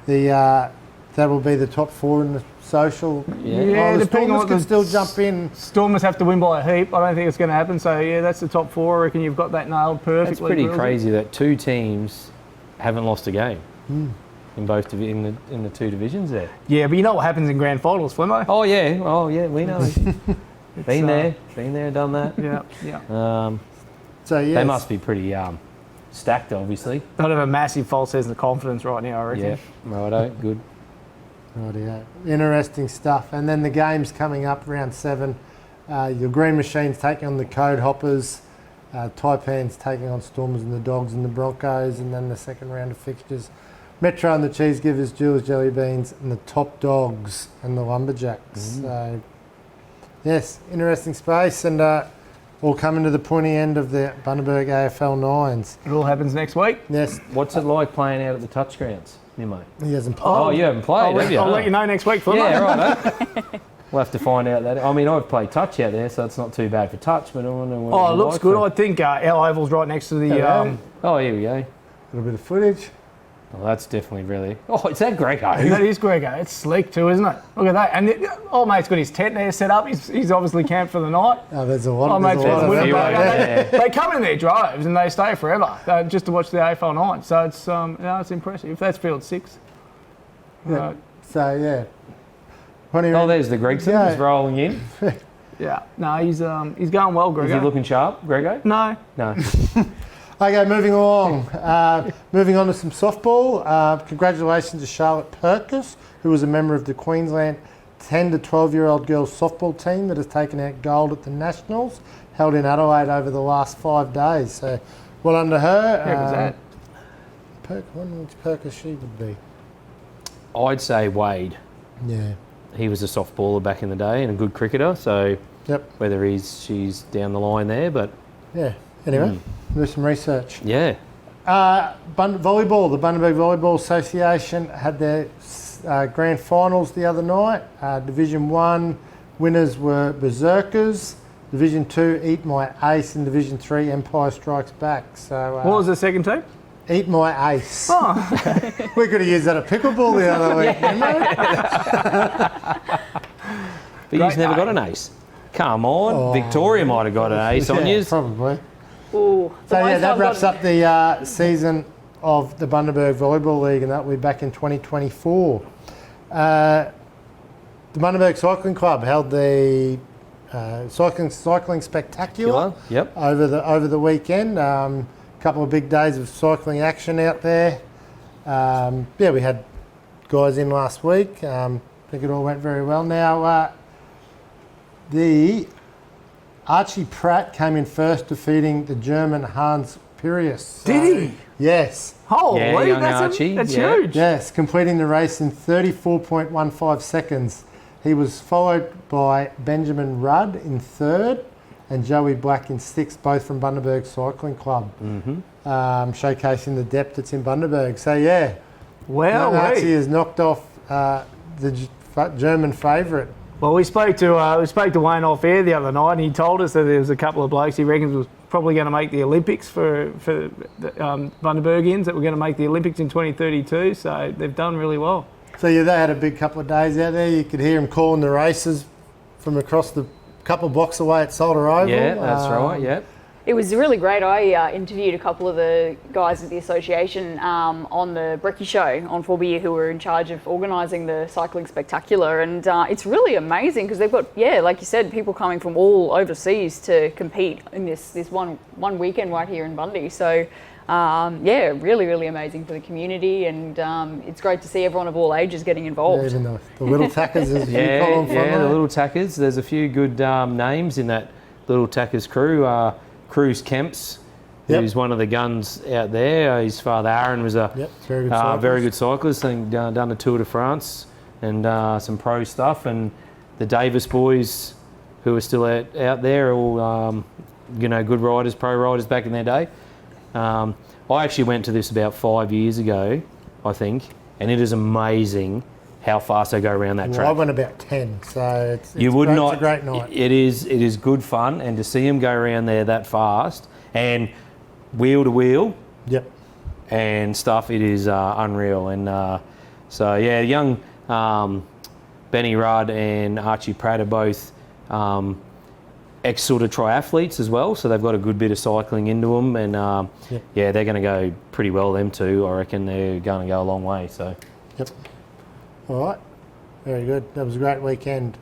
that will be the top 4 in the social. Yeah, the Stormers can still jump in. Stormers have to win by a heap. I don't think it's going to happen. So yeah, that's the top 4. I reckon you've got that nailed perfectly. It's pretty crazy that 2 teams haven't lost a game in both in the 2 divisions there. Yeah, but you know what happens in grand finals, Flemo? Oh yeah, we know. been there, done that. Yeah. So yeah, they must be pretty stacked, obviously. They'll have a massive false sense of confidence right now, I reckon. Yeah, righto, good. Rightio. Interesting stuff. And then the games coming up, round 7. Your Green Machines taking on the Code Hoppers. Taipans taking on Stormers and the Dogs and the Broncos. And then the second round of fixtures, Metro and the Cheese Givers, Jewels, Jelly Beans and the Top Dogs and the Lumberjacks. So, yes, interesting space. And all coming to the pointy end of the Bundaberg AFL 9s. It all happens next week. Yes. What's it like playing out at the touch grounds? Mate. He hasn't played. Oh, you haven't played, have you? I'll let you know next week, Flemo. Yeah, right. We'll have to find out that. I mean, I've played touch out there, so it's not too bad for touch, but I wonder what it looks good. I think our oval's right next to the... Oh, here we go. A little bit of footage. Oh, that's definitely really... Oh, is that Grego? That is Grego. It's sleek too, isn't it? Look at that. And old mate's got his tent there set up. He's obviously camped for the night. Oh, there's a lot of They come in their droves and they stay forever just to watch the AFL 9. So it's impressive. That's field 6. Yeah. So, yeah. Oh, there's the Gregson. He's rolling in. Yeah. No, he's going well, Grego. Is he looking sharp, Grego? No. Okay, moving along. Moving on to some softball. Congratulations to Charlotte Perkis, who was a member of the Queensland 10 to 12-year-old girls softball team that has taken out gold at the Nationals, held in Adelaide over the last 5 days. So, well done to her. Who was that? I wonder which Perkis she would be. I'd say Wade. Yeah. He was a softballer back in the day and a good cricketer, so whether she's down the line there, but... Yeah. Anyway, do some research. Yeah. Volleyball, the Bundaberg Volleyball Association had their grand finals the other night. Division 1 winners were Berserkers. Division 2, Eat My Ace. And Division 3, Empire Strikes Back. So what was the second team? Eat My Ace. Oh. We could have used that at pickleball the other week, But you've never got an ace. Come on. Victoria might have got an ace on you. Probably. Ooh, So that wraps up the season of the Bundaberg Volleyball League, and that will be back in 2024. The Bundaberg Cycling Club held the cycling spectacular over the weekend. Couple of big days of cycling action out there. We had guys in last week. I think it all went very well. Now, the Archie Pratt came in first, defeating the German Hans Pirius. Did he? Yes. Holy, that's huge. Yes, completing the race in 34.15 seconds. He was followed by Benjamin Rudd in third and Joey Black in sixth, both from Bundaberg Cycling Club, showcasing the depth that's in Bundaberg. So, yeah, Archie has knocked off the German favourite. Well, we spoke to Wayne off air the other night, and he told us that there was a couple of blokes he reckons was probably going to make the Olympics for the Bundabergians, that were going to make the Olympics in 2032. So they've done really well. So yeah, they had a big couple of days out there. You could hear him calling the races from across the couple of blocks away at Solder Oval. Yeah, that's right. Yeah. It was really great. I interviewed a couple of the guys at the association on the Brekkie show on 4BU who were in charge of organising the cycling spectacular, and it's really amazing because they've got, like you said, people coming from all overseas to compete in this one weekend right here in Bundy. So really, really amazing for the community, and it's great to see everyone of all ages getting involved. Even the little tackers, as you call them. The little tackers. There's a few good names in that little tackers crew. Cruz Kemps, who's one of the guns out there. His father Aaron was a very good cyclist and done the Tour de France and some pro stuff. And the Davis boys, who are still out there, are all good riders, pro riders back in their day. I actually went to this about 5 years ago, I think, and it is amazing how fast they go around that track. I went about 10, so it's it's a great night. It is good fun, and to see them go around there that fast and wheel to wheel, and stuff, it is unreal. And young Benny Rudd and Archie Pratt are both ex sort of triathletes as well, so they've got a good bit of cycling into them, and they're going to go pretty well. Them two, I reckon, they're going to go a long way. So. All right, very good. That was a great weekend.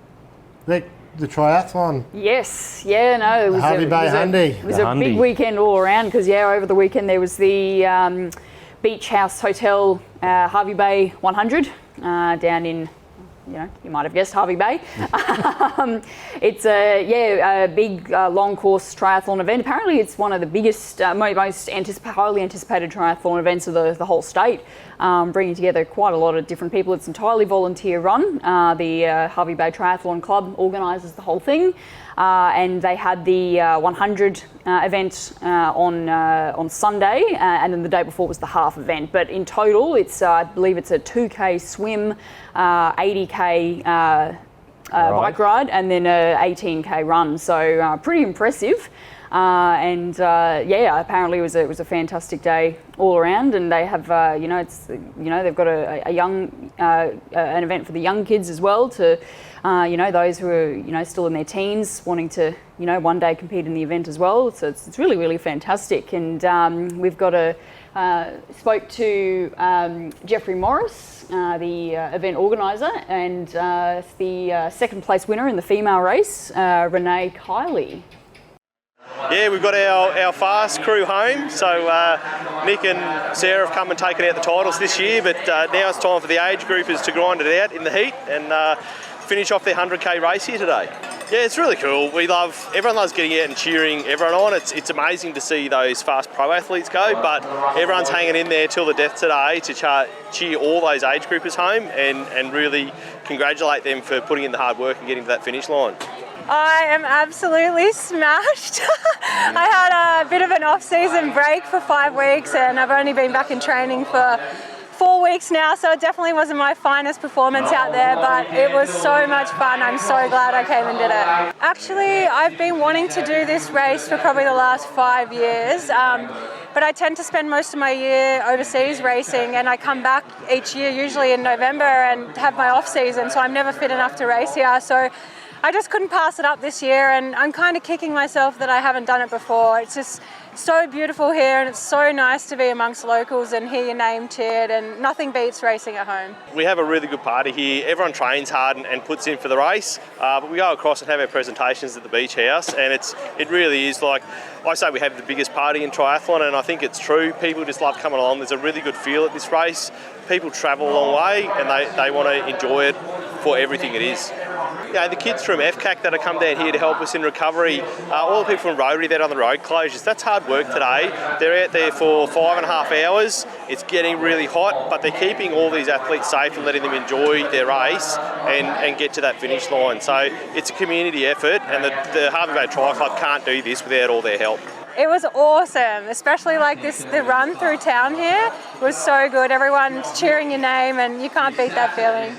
Rick, the triathlon. Yes, it was Harvey Bay Hundy. It was a big weekend all around because over the weekend there was the Beach House Hotel Harvey Bay 100 down in, you might have guessed, Harvey Bay. It's a big long course triathlon event. Apparently it's one of the biggest, most highly anticipated triathlon events of the whole state, bringing together quite a lot of different people. It's entirely volunteer run. The Harvey Bay Triathlon Club organises the whole thing. And they had the 100 event on Sunday, and then the day before was the half event. But in total, it's I believe it's a 2K swim, 80K bike ride, and then a 18K run. So pretty impressive. Apparently it was a fantastic day all around, and they have they've got a young an event for the young kids as well to those who are still in their teens wanting to one day compete in the event as well. So it's really, really fantastic. And we've got spoke to Jeffrey Morris, the event organiser, and the second place winner in the female race, Renee Kiley. Yeah, we've got our fast crew home, so Nick and Sarah have come and taken out the titles this year, but now it's time for the age groupers to grind it out in the heat and finish off their 100k race here today. Yeah, it's really cool. Everyone loves getting out and cheering everyone on. It's amazing to see those fast pro athletes go, but everyone's hanging in there till the death today to cheer all those age groupers home and really congratulate them for putting in the hard work and getting to that finish line. I am absolutely smashed. I had a bit of an off-season break for 5 weeks, and I've only been back in training for 4 weeks now, so it definitely wasn't my finest performance out there, but it was so much fun. I'm so glad I came and did it. Actually, I've been wanting to do this race for probably the last 5 years, but I tend to spend most of my year overseas racing, and I come back each year, usually in November, and have my off-season, so I'm never fit enough to race here. So I just couldn't pass it up this year, and I'm kind of kicking myself that I haven't done it before. It's just so beautiful here, and it's so nice to be amongst locals and hear your name cheered, and nothing beats racing at home. We have a really good party here. Everyone trains hard and puts in for the race, but we go across and have our presentations at the beach house, and it really is like, I say we have the biggest party in triathlon, and I think it's true. People just love coming along. There's a really good feel at this race. People travel a long way, and they want to enjoy it for everything it is. The kids from FCAC that have come down here to help us in recovery, all the people from Rotary that are on the road closures, that's hard work today. They're out there for 5.5 hours. It's getting really hot, but they're keeping all these athletes safe and letting them enjoy their race and get to that finish line. So it's a community effort, and the Harvey Bay Tri Club can't do this without all their help. It was awesome, especially like the run through town here was so good. Everyone's cheering your name, and you can't beat that feeling.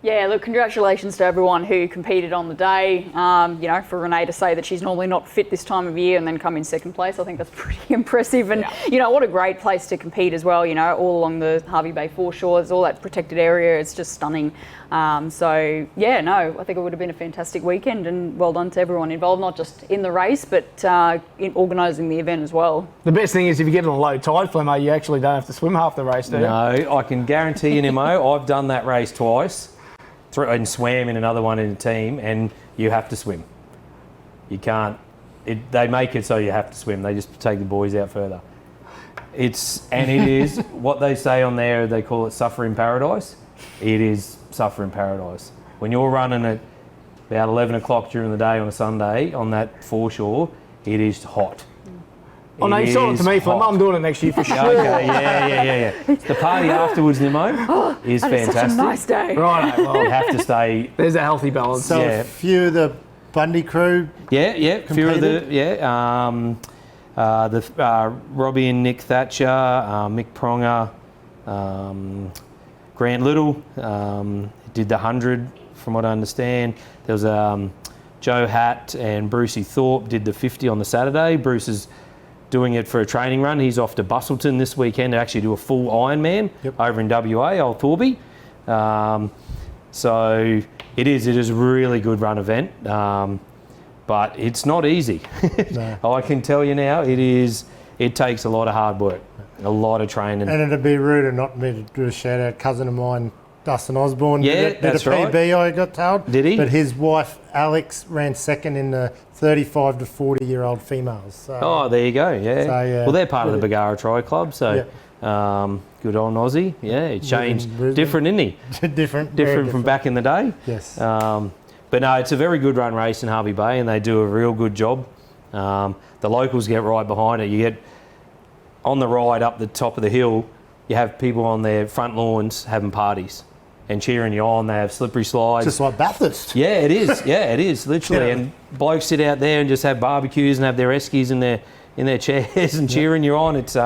Yeah, look, congratulations to everyone who competed on the day. For Renee to say that she's normally not fit this time of year and then come in second place, I think that's pretty impressive. And, what a great place to compete as well, all along the Hervey Bay foreshores, all that protected area. It's just stunning. I think it would have been a fantastic weekend, and well done to everyone involved, not just in the race, but in organising the event as well. The best thing is if you get on a low tide, Flemmo, you actually don't have to swim half the race, do you? No, I can guarantee you, Nemo, I've done that race twice. And swam in another one in a team, and you have to swim. You can't. They make it so you have to swim. They just take the boys out further. It is what they say on there. They call it suffering paradise. It is suffering paradise. When you're running at about 11 o'clock during the day on a Sunday on that foreshore, it is hot. Oh, no, you sold it to me, Flem. I'm doing it next year for sure. Okay, yeah. The party afterwards, Nemo, is fantastic. Such a nice day. Right, well, you have to stay. There's a healthy balance. So a few of the Bundy crew. Yeah. Few of the Robbie and Nick Thatcher, Mick Pronger, Grant Little did the 100, from what I understand. There was Joe Hatt and Brucey Thorpe did the 50 on the Saturday. Bruce is doing it for a training run. He's off to Busselton this weekend to actually do a full Ironman over in WA, Old Thorby. So it is a really good run event, but it's not easy. No. I can tell you now, it takes a lot of hard work, a lot of training. And it'd be rude of not me to do a shout out. Cousin of mine, Dustin Osborne, did that's a PB, I got told. Did he? But his wife, Alex, ran second in the 35 to 40-year-old females. So, there you go, yeah. So, well, they're part of the Bagara Tri Club, so good old Aussie. Yeah, he changed. Different, isn't he? different from back in the day. Yes. But no, it's a very good run race in Hervey Bay, and they do a real good job. The locals get right behind it. You get on the ride up the top of the hill, you have people on their front lawns having parties and cheering you on. They have slippery slides. Just like Bathurst. Yeah, it is. Yeah, it is, literally. And blokes sit out there and just have barbecues and have their eskies in their chairs and cheering you on. It's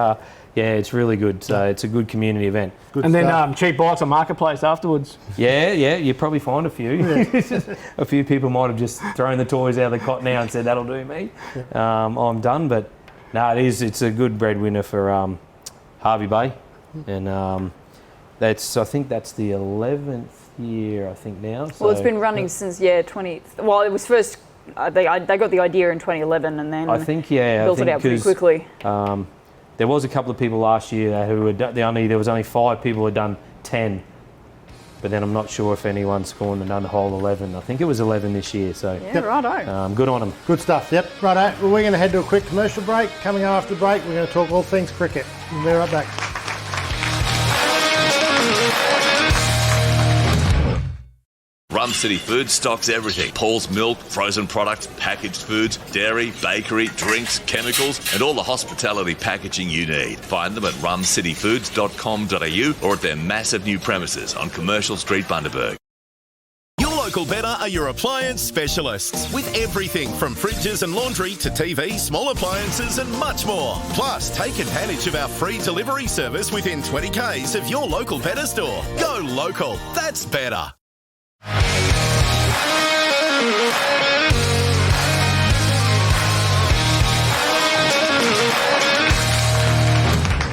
it's really good. So it's a good community event. Good and stuff. Then cheap bikes on Marketplace afterwards. Yeah, you probably find a few. Yeah. A few people might have just thrown the toys out of the cot now and said, that'll do me. Yeah. I'm done. But no, it's a good breadwinner for Hervey Bay. And I think that's the 11th year, I think now. So, well, it's been running since 20. Well, it was first they got the idea in 2011, and then I think built it out pretty quickly. There was a couple of people last year who had there was only 5 people who had done 10, but then I'm not sure if anyone's gone and done the whole 11. I think it was 11 this year. So righto. Good on them. Good stuff. Yep, righto. Well, we're going to head to a quick commercial break. Coming up after the break, we're going to talk all things cricket. We'll be right back. Rum City Foods stocks everything. Paul's milk, frozen products, packaged foods, dairy, bakery, drinks, chemicals, and all the hospitality packaging you need. Find them at rumcityfoods.com.au or at their massive new premises on Commercial Street, Bundaberg. Your local Better are your appliance specialists with everything from fridges and laundry to TV, small appliances and much more. Plus, take advantage of our free delivery service within 20 k's of your local Better store. Go local. That's better.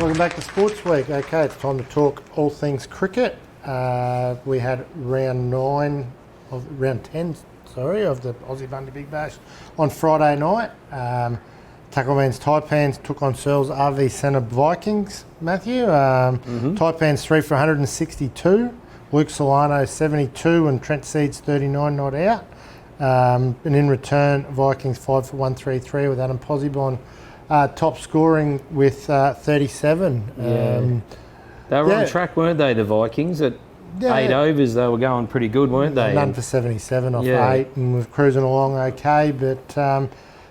Welcome back to Sports Week. Okay, it's time to talk all things cricket. We had round 10 of the Aussie Bundy Big Bash on Friday night. Tackleman's Taipans took on Searles RV Centre Vikings, Matthew. Taipans 3 for 162. Luke Solano 72 and Trent Seeds 39 not out. And in return, Vikings 5 for 133 with Adam Posibon top scoring with 37. They were on track, weren't they, the Vikings? At 8 overs, they were going pretty good, weren't they? None for 77 off 8 and was cruising along okay. But the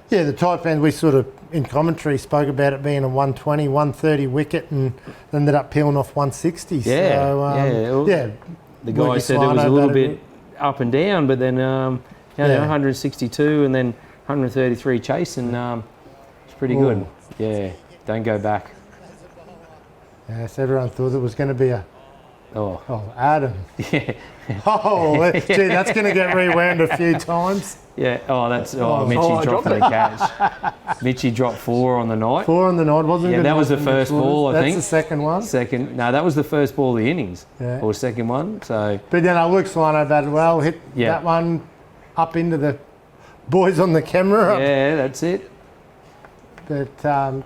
Taipans, we sort of in commentary spoke about it being a 120, 130 wicket and ended up peeling off 160. The guy said it was a little bit up and down, but then 162 and then 133 chase, and it's pretty good. Yeah, don't go back. Yes, everyone thought it was going to be a Oh, Adam. Yeah. Oh, gee, that's going to get rewound a few times. Yeah. Oh, that's Mitchie dropping the catch. Mitchie dropped 4 on the night. 4 on the night, wasn't it? Yeah, that was the first ball, I think. That's the second one. No, that was the first ball of the innings. Yeah. Or second one. So. But Luke Solano batted well, hit that one up into the boys on the camera. Yeah, that's it. But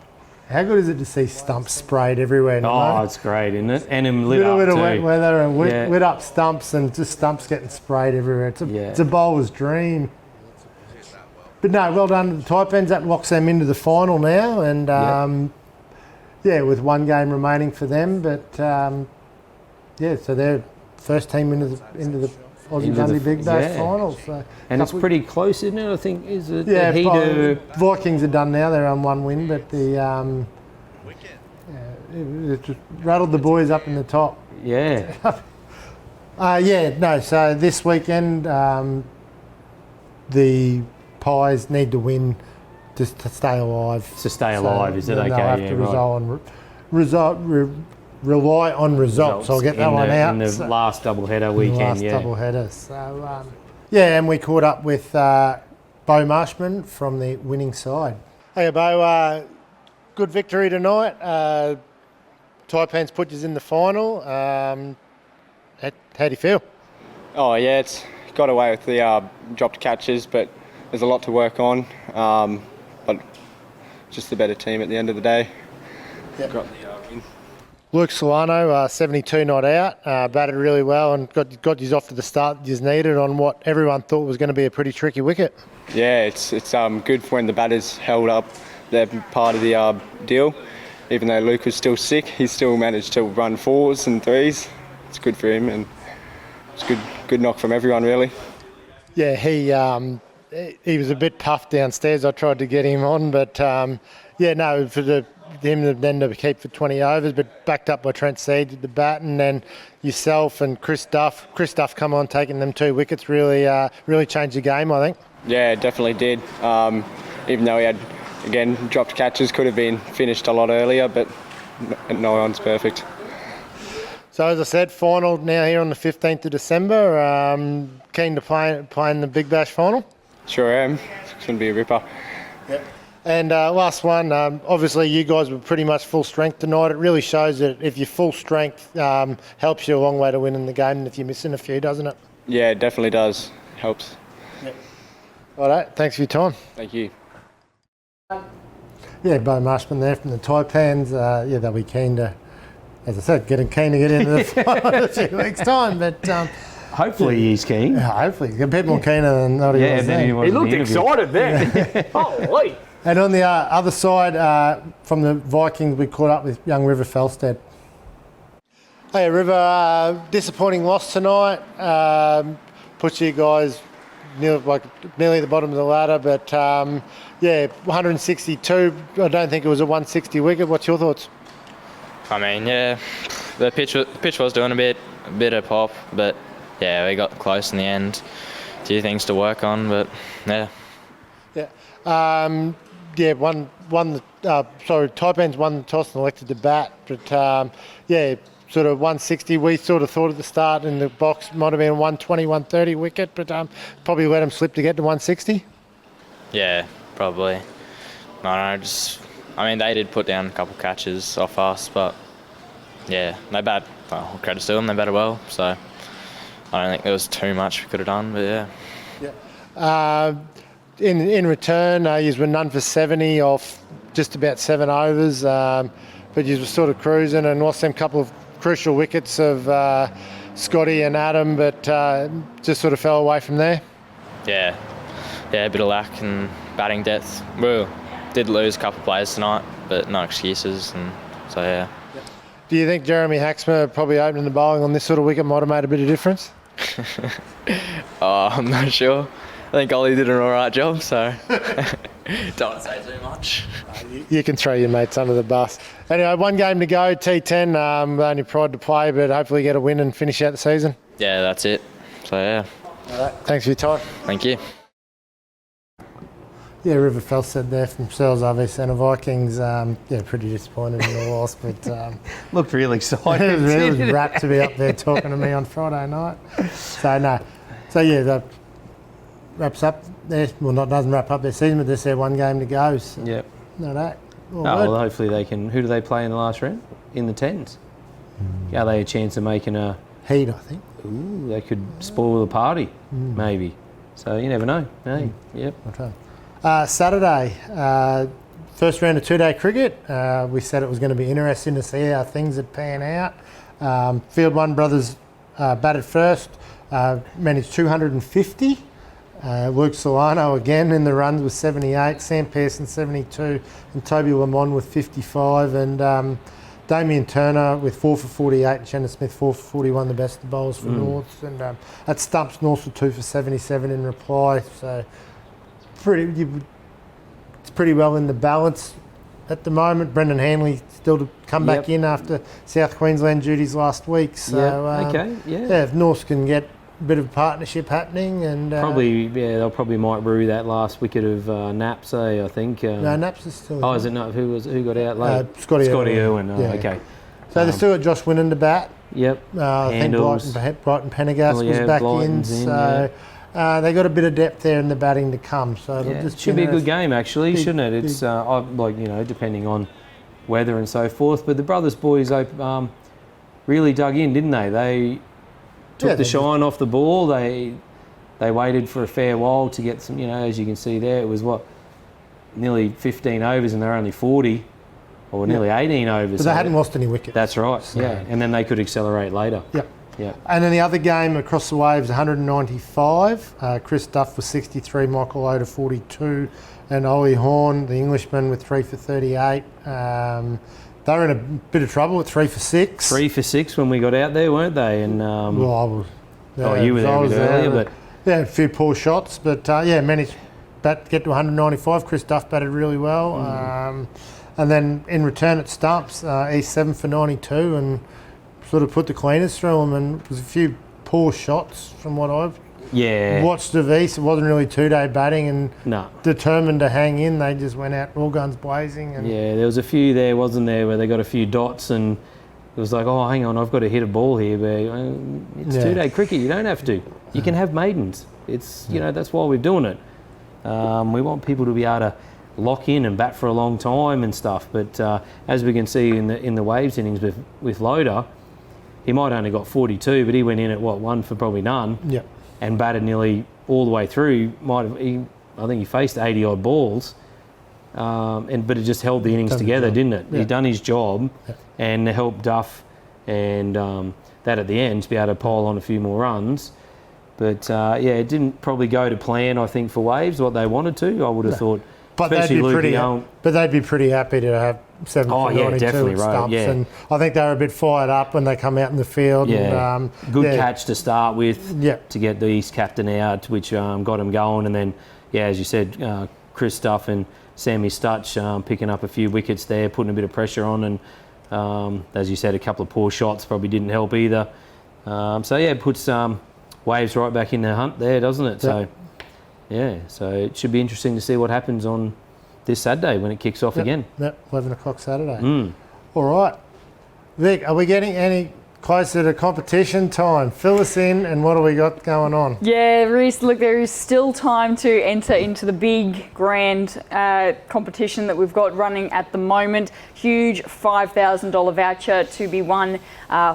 how good is it to see stumps sprayed everywhere? Oh, it's great, isn't it? And him lit up too. A little bit of wet weather and lit up stumps and just stumps getting sprayed everywhere. It's a bowler's dream. But no, well done to the Taipans. That locks them into the final now, and with one game remaining for them. But so they're first team into the Aussie Bundy Big Bash final. So and it's pretty close, isn't it? I think is it. Yeah, Vikings are done now. They're on 1 win, but the it just rattled the boys up in the top. Yeah. So this weekend, the Pies need to win just to stay alive. To stay alive, is it okay? They'll have to rely on results. I'll get that one out. In the last doubleheader weekend, doubleheader. So, and we caught up with Bo Marshman from the winning side. Hey, Bo, good victory tonight. Taipans put you in the final. How do you feel? Oh, yeah, it's got away with the dropped catches, but there's a lot to work on. But just a better team at the end of the day. Yep. Got the win. Luke Solano, 72 not out, batted really well and got you off to the start you needed on what everyone thought was going to be a pretty tricky wicket. Yeah, it's good for when the batters held up their part of the deal. Even though Luke was still sick, he still managed to run 4s and 3s. It's good for him, and it's good knock from everyone, really. Yeah, he was a bit puffed downstairs. I tried to get him on, but for him then to keep for 20 overs, but backed up by Trent Seed at the bat, and then yourself and Chris Duff. Chris Duff come on, taking them 2 wickets, really changed the game, I think. Yeah, it definitely did. Even though he had, again, dropped catches, could have been finished a lot earlier, but no one's perfect. So as I said, final now here on the 15th of December. Keen to play in the Big Bash final? Sure am. It's going to be a ripper. Yep. And last one, obviously you guys were pretty much full strength tonight. It really shows that if you're full strength, helps you a long way to winning the game, and if you're missing a few, doesn't it? Yeah, it definitely does. Helps. Yep. All right, thanks for your time. Thank you. Yeah, Bo Marshman there from the Taipans. They'll be keen to, as I said, keen to get into the final in a few weeks' time, but... hopefully he's keen. Hopefully. He's a bit more keener than what he was then. He looked excited there. Holy. And on the other side, from the Vikings, we caught up with young River Felstead. Hey, River, disappointing loss tonight. Puts you guys nearly at the bottom of the ladder, but 162. I don't think it was a 160 wicket. What's your thoughts? I mean, the pitch was doing a bit of pop, but yeah, we got close in the end. A few things to work on, but yeah. Yeah. Taipans won the toss and elected to bat, but sort of 160. We sort of thought at the start in the box might have been a 120, 130 wicket, but probably let them slip to get to 160. Yeah, probably. I don't know, they did put down a couple catches off us, but yeah, they bat. Well, credit to them, they batted well, so I don't think there was too much we could have done, but yeah. Yeah. In return, you were none for 70 off just about 7 overs, but you were sort of cruising and lost them couple of crucial wickets of Scotty and Adam, but just sort of fell away from there. Yeah, a bit of lack in batting depth. We did lose a couple of players tonight, but no excuses, and so yeah. Do you think Jeremy Haxmer probably opening the bowling on this sort of wicket might have made a bit of difference? I'm not sure. I think Ollie did an alright job, so don't want to say too much. You can throw your mates under the bus. Anyway, 1 game to go, T10, only pride to play, but hopefully get a win and finish out the season. Yeah, that's it. So yeah. All right, thanks for your time. Thank you. Yeah, Riverfell said there from Searles RV Centre Vikings. Pretty disappointed in the loss, but looked really excited. it was rapt to be up there talking to me on Friday night. So no, that wraps up there. Well, doesn't wrap up their season, but there's their one game to go. So yep. No, that. Well, hopefully they can. Who do they play in the last round? In the 10s. Are they a chance of making a heat? I think. Ooh, they could spoil the party, maybe. So you never know. Hey, yep. Okay. Saturday, first round of 2-day cricket. We said it was going to be interesting to see how things would pan out. Field One brothers batted first, managed 250. Luke Solano again in the runs with 78, Sam Pearson 72, and Toby Lamont with 55, and Damien Turner with 4 for 48, and Shannon Smith 4 for 41, the best of the bowlers for Norths, and at stumps Norths were 2 for 77 in reply. So it's pretty well in the balance at the moment. Brendan Hanley still to come back in after South Queensland duties last week. So if Norths can get a bit of partnership happening, and they'll probably might rue that last wicket of Naps, I think. No, Naps is still. Oh, is it not? Who got out late? Scotty Irwin. Okay. So they've still got Josh Winnan to bat. Yep. I think Brighton Pendergast was back in. So they got a bit of depth there in the batting to come. So it'll just should be a good game, actually, shouldn't it? It's depending on weather and so forth. But the Brothers boys really dug in, didn't they? They took the shine off the ball. They waited for a fair while to get some, as you can see there, it was nearly 15 overs and they're only 40, or nearly 18 overs. But they hadn't lost any wickets. That's right, and then they could accelerate later. Yep. And then the other game across the waves, 195. Chris Duff was 63, Michael Loder 42, and Ollie Horn, the Englishman, with 3 for 38. They were in a bit of trouble at 3 for 6. 3 for 6 when we got out there, weren't they? And I was. You were there a bit earlier, but a few poor shots, but managed to get to 195. Chris Duff batted really well, and then in return at stumps, he's 7 for 92 and sort of put the cleaners through them. And it was a few poor shots from what I've watched of East. It wasn't really 2-day batting and determined to hang in. They just went out all guns blazing. And there was a few there, wasn't there, where they got a few dots and it was like, oh, hang on, I've got to hit a ball here. But it's 2-day cricket. You don't have to. You can have maidens. It's that's why we're doing it. We want people to be able to lock in and bat for a long time and stuff. But as we can see in the Waves innings with Loder, he might only got 42, but he went in at 1 for probably none. Yep. And batted nearly all the way through. I think he faced 80 odd balls, but it just held the innings together, didn't it? He'd done his job, and helped Duff and that at the end to be able to pile on a few more runs. But it didn't probably go to plan, I think, for Waves what they wanted to. I would have thought. But they'd be pretty happy to have 7 for 92 at stumps. And I think they were a bit fired up when they come out in the field. Yeah. And, good catch to start with to get the East captain out, which got him going. And then, as you said, Chris Duff and Sammy Stutch picking up a few wickets there, putting a bit of pressure on. And as you said, a couple of poor shots probably didn't help either. It puts Waves right back in the hunt there, doesn't it? So. So it should be interesting to see what happens on this Saturday when it kicks off again. 11 o'clock Saturday. All right. Vic, are we getting any closer to competition time? Fill us in, and what do we got going on? Yeah, Rhys, look, there is still time to enter into the big, grand competition that we've got running at the moment. Huge $5,000 voucher to be won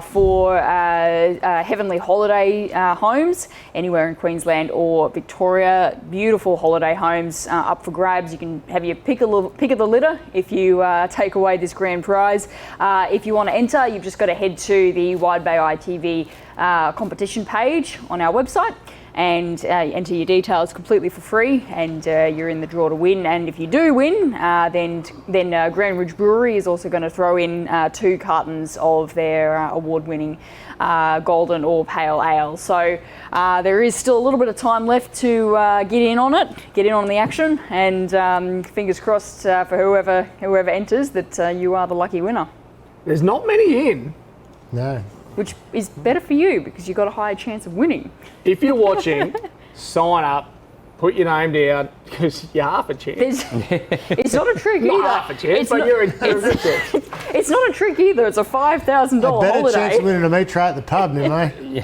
for Heavenly Holiday Homes anywhere in Queensland or Victoria. Beautiful holiday homes up for grabs. You can have your pick of the litter if you take away this grand prize. If you want to enter, you've just got to head to the Wide Bay ITV competition page on our website and enter your details completely for free, and you're in the draw to win. And if you do win, then Grand Ridge Brewery is also going to throw in 2 cartons of their award-winning golden or pale ale. So there is still a little bit of time left to get in on the action, and fingers crossed for whoever enters that you are the lucky winner. There's not many in. No. Which is better for you because you've got a higher chance of winning. If you're watching, sign up put your name down because you're half a chance. It's not a trick either. Not half a chance, but you're a good chance. It's not a trick either. It's a $5,000 A better holiday. chance of winning a meat tray at the pub, mate.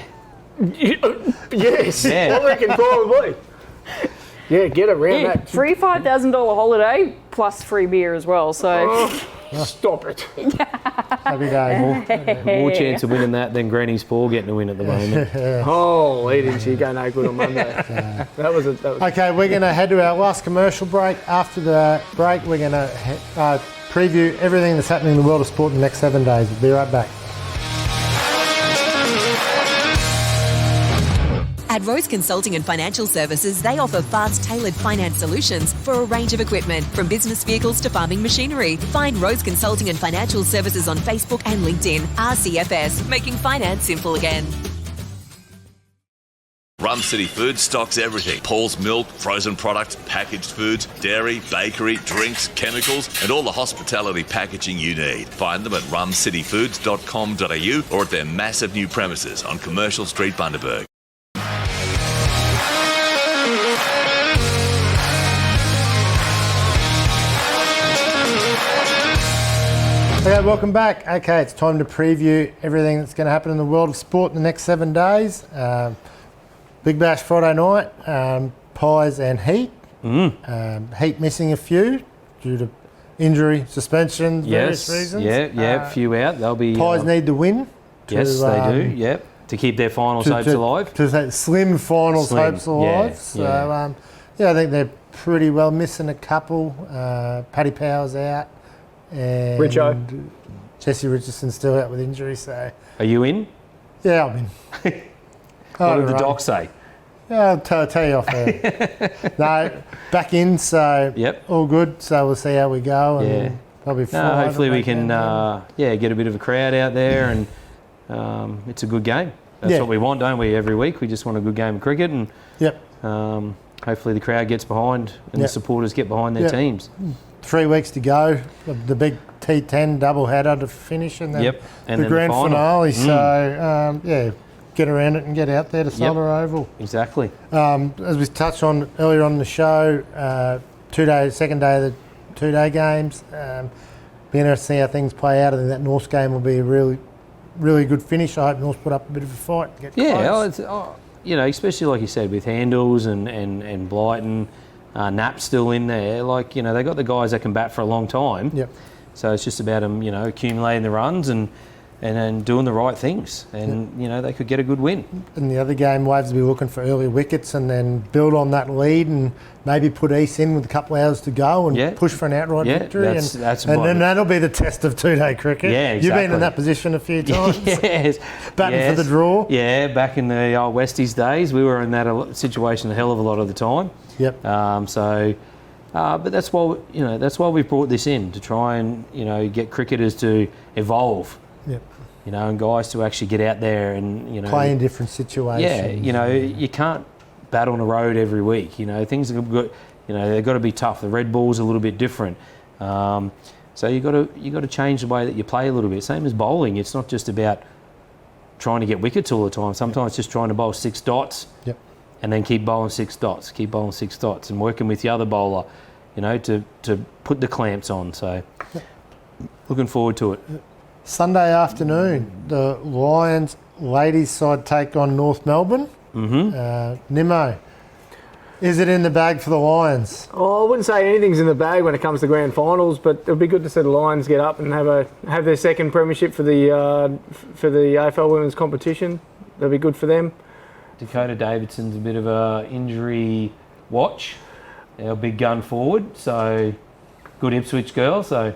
Yes, Yeah. I reckon probably. Yeah, get around Yeah, that. free $5,000 holiday plus free beer as well. So Stop it. Happy day. More chance of winning that than Granny's Paw getting a win at the moment. Holy, didn't she go no good on Monday? That was Okay, we're going to head to our last commercial break. After the break, we're going to preview everything that's happening in the world of sport in the next 7 days. We'll be right back. At Rose Consulting and Financial Services, they offer fast, tailored finance solutions for a range of equipment, from business vehicles to farming machinery. Find Rose Consulting and Financial Services on Facebook and LinkedIn. RCFS, making finance simple again. Rum City Foods stocks everything. Paul's milk, frozen products, packaged foods, dairy, bakery, drinks, chemicals, and all the hospitality packaging you need. Find them at rumcityfoods.com.au or at their massive new premises on Commercial Street, Bundaberg. Okay, welcome back. Okay, it's time to preview everything that's going to happen in the world of sport in the next 7 days. Big Bash Friday night, Pies and Heat. Heat missing a few due to injury, suspensions, various reasons. Yeah, few out. They'll be. Pies need the win. Yes, they do. Yep, to keep their finals hopes alive. To say slim finals hopes alive. Yeah, So yeah. I think they're pretty well missing a couple. Paddy Power's out. And Richo. Jesse Richardson's still out with injury, so. Are you in? Yeah, I'm in. What did the doc say? Yeah, I'll tell you off there. No, back in, so all good. So we'll see how we go. And probably fly. Hopefully we can get a bit of a crowd out there, and it's a good game. That's what we want, don't we? Every week we just want a good game of cricket, and hopefully the crowd gets behind and the supporters get behind their teams. 3 weeks to go. The big T10 double header to finish, and then the grand finale. So get around it and get out there to Solar Oval. Exactly. As we touched on earlier on the show, second day of the 2-day games. Be interested to see how things play out. I think that North game will be a really, really good finish. I hope North put up a bit of a fight and get close. Especially like you said with Handles and Blyton, Knapp's still in there. They got the guys that can bat for a long time. Yep. So it's just about them, accumulating the runs and doing the right things, and they could get a good win. In the other game, Waves will be looking for early wickets and then build on that lead and maybe put East in with a couple of hours to go and push for an outright victory. And then that'll be the test of 2-day cricket. Yeah, exactly. You've been in that position a few times. Yes. Batting for the draw. Yeah, back in the old Westies days, we were in that situation a hell of a lot of the time. Yep. But that's why we've brought this in, to try and get cricketers to evolve. Yep. And guys to actually get out there and play in different situations. Yeah, you can't bat on the road every week. Things are good. They've got to be tough. The red ball's a little bit different. So you got to change the way that you play a little bit. Same as bowling. It's not just about trying to get wickets all the time. Sometimes it's just trying to bowl 6 dots. Yep. And then keep bowling 6 dots, and working with the other bowler, to put the clamps on. So, looking forward to it. Sunday afternoon, the Lions ladies side take on North Melbourne. Nimmo, is it in the bag for the Lions? Oh, I wouldn't say anything's in the bag when it comes to grand finals, but it'll be good to see the Lions get up and have their second premiership for the AFL Women's competition. That'll be good for them. Dakota Davidson's a bit of a injury watch. Our big gun forward, so good Ipswich girl. So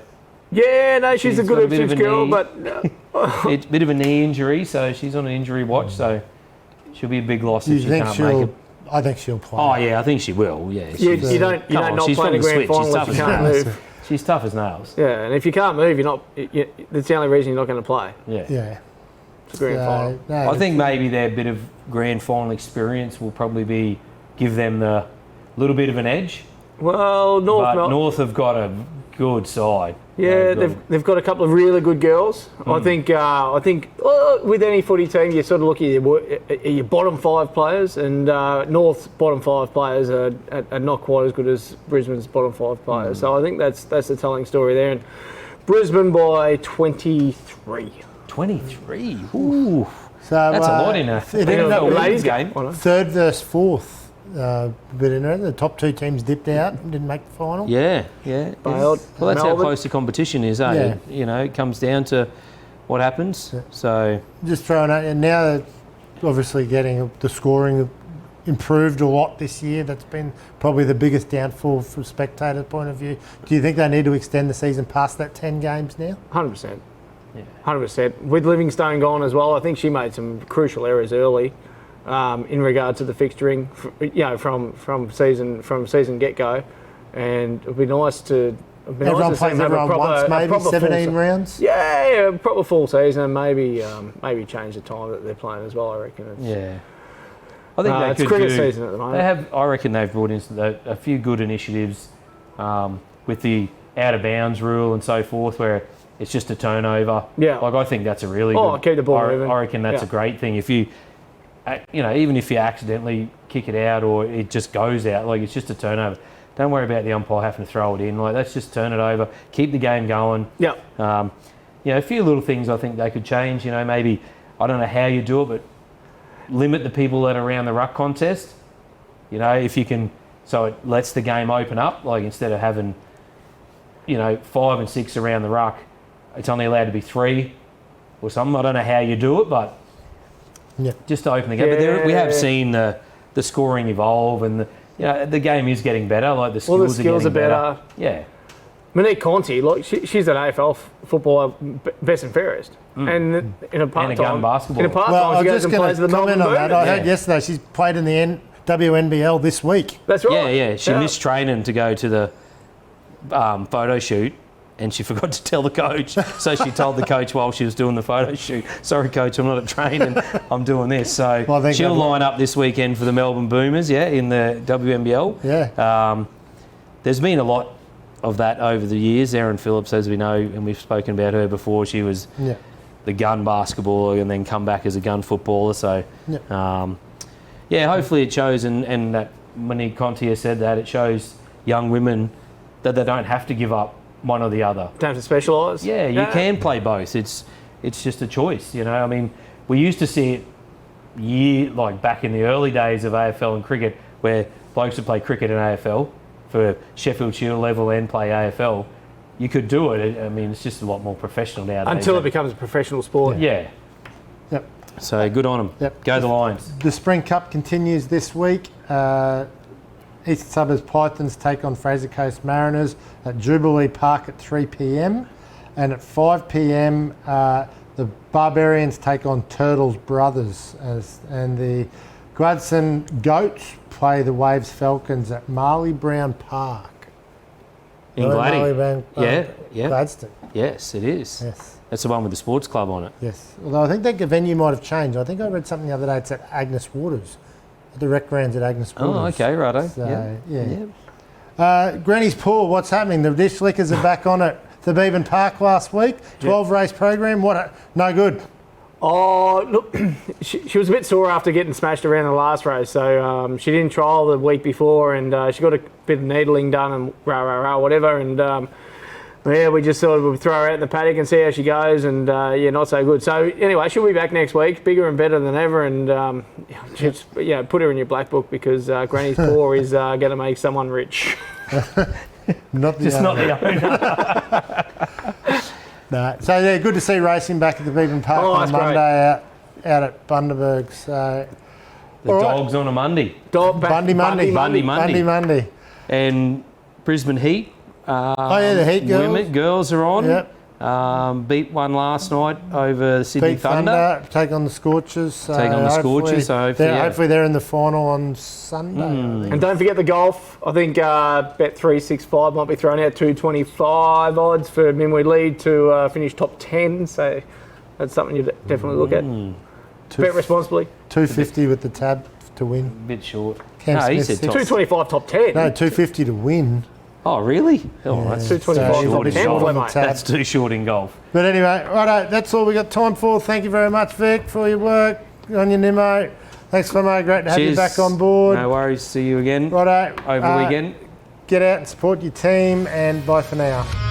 yeah, no, she's a good Ipswich girl, but it's a bit of a knee injury, so she's on an injury watch. So she'll be a big loss if she can't make it. I think she'll play. Oh yeah, I think she will. Yeah, you don't not play the grand final if you can't move. She's tough as nails. Yeah, and if you can't move, that's the only reason you're not going to play. Yeah. It's a grand final. I think maybe their bit of grand final experience will probably give them the little bit of an edge. Well, North have got a good side. Yeah, they've got a couple of really good girls. I think with any footy team, you sort of look at your bottom 5 players, and North's bottom 5 players are not quite as good as Brisbane's bottom 5 players. So I think that's the telling story there. And Brisbane by 23. 23? Ooh. So that's a lot in a ladies game. Third versus fourth. But the top 2 teams dipped out and didn't make the final. Yeah. Well, that's Melbourne. how close the competition is, eh? Yeah. You know, it comes down to what happens. Yeah. So just throwing out, and now they're obviously getting the scoring improved a lot this year. That's been probably the biggest downfall from a spectator point of view. Do you think they need to extend the season past that 10 games now? 100%. Yeah. 100%. With Livingstone gone as well, I think she made some crucial errors early in regard to the fixturing, from season get-go, and it'd be nice to. Everyone plays everyone once, maybe 17 rounds. Yeah, proper full season, and maybe change the time that they're playing as well. I reckon. I think they it's could cricket season at the moment. I reckon they've brought in a few good initiatives with the out of bounds rule and so forth, where it's just a turnover. Yeah. Like I think that's a really good. Keep the ball moving. I reckon that's a great thing. If you, even if you accidentally kick it out or it just goes out, like it's just a turnover. Don't worry about the umpire having to throw it in. Like, let's just turn it over, keep the game going. Yeah. A few little things I think they could change. Maybe, I don't know how you do it, but limit the people that are around the ruck contest. If you can, so it lets the game open up. Like, instead of having, 5 and 6 around the ruck, it's only allowed to be 3 or something. I don't know how you do it, but just to open the game. But we have seen the scoring evolve, and the game is getting better. Like the skills are better. Yeah. Monique Conti, she's an AFL footballer, best and fairest, and in a part-time, and a gun basketball. In a part-time, she goes and plays the Melbourne comment on that. I heard Yeah. yesterday she's played in the WNBL this week. That's right. Yeah. She missed training to go to the photo shoot, and she forgot to tell the coach. So she told the coach while she was doing the photo shoot, "Sorry, coach, I'm not at training. I'm doing this." So she'll line up this weekend for the Melbourne Boomers, in the WNBL. Yeah. There's been a lot of that over the years. Erin Phillips, as we know, and we've spoken about her before, she was the gun basketballer and then come back as a gun footballer. So, hopefully it shows, and that Monique Conti has said that, it shows young women that they don't have to give up one or the other. Don't have to specialise. Yeah, you can play both. It's just a choice, I mean, we used to see it back in the early days of AFL and cricket, where blokes would play cricket and AFL for Sheffield Shield level and play AFL. You could do it. I mean, it's just a lot more professional nowadays. Until it becomes a professional sport. Yeah. Yep. So good on them. Yep. Go the Lions. The Spring Cup continues this week. East Suburbs Pythons take on Fraser Coast Mariners at Jubilee Park at 3 p.m. And at 5 p.m, the Barbarians take on Turtles Brothers. And the Gladstone Goats play the Waves Falcons at Marley Brown Park. In Gladstone. Gladstone. Yes, it is. Yes. That's the one with the sports club on it. Yes. Although I think that venue might have changed. I think I read something the other day. It's at Agnes Waters. The rec grounds at Agnes Waters. Oh, okay, righto. So, Granny's Pool, what's happening? The Dish Lickers are back on at the Beavan Park last week. 12 race program. No good. Oh, look, she was a bit sore after getting smashed around the last race, so she didn't trial the week before, and she got a bit of needling done and whatever, and we just thought we'd throw her out in the paddock and see how she goes, and not so good. So anyway, she'll be back next week, bigger and better than ever, and just put her in your black book, because Granny's Paw is going to make someone rich. Not the owner. No. So good to see racing back at the Beavan Park on Monday out at Bundaberg. So the Dogs on a Monday. Bundy Monday. And Brisbane Heat. The Heat girls. Girls are on. Yep. Beat one last night over Sydney Thunder. Take on the Scorchers. So hopefully they're in the final on Sunday. And don't forget the golf. I think Bet365 might be throwing out 225 odds for Minwood Lead to finish top 10. So that's something you definitely look at. Bet responsibly. 250 with the tab to win. A bit short. Cam Smith he said 225 top 10. No, 250 to win. Oh, really? Oh, that's 225 short in Handful, golf. mate. That's too short in golf. But anyway, righto, that's all we got time for. Thank you very much, Vic, for your work on your Nimo. Thanks, Famo. Great to have you back on board. No worries. See you again. Righto. Over the weekend. Get out and support your team, and bye for now.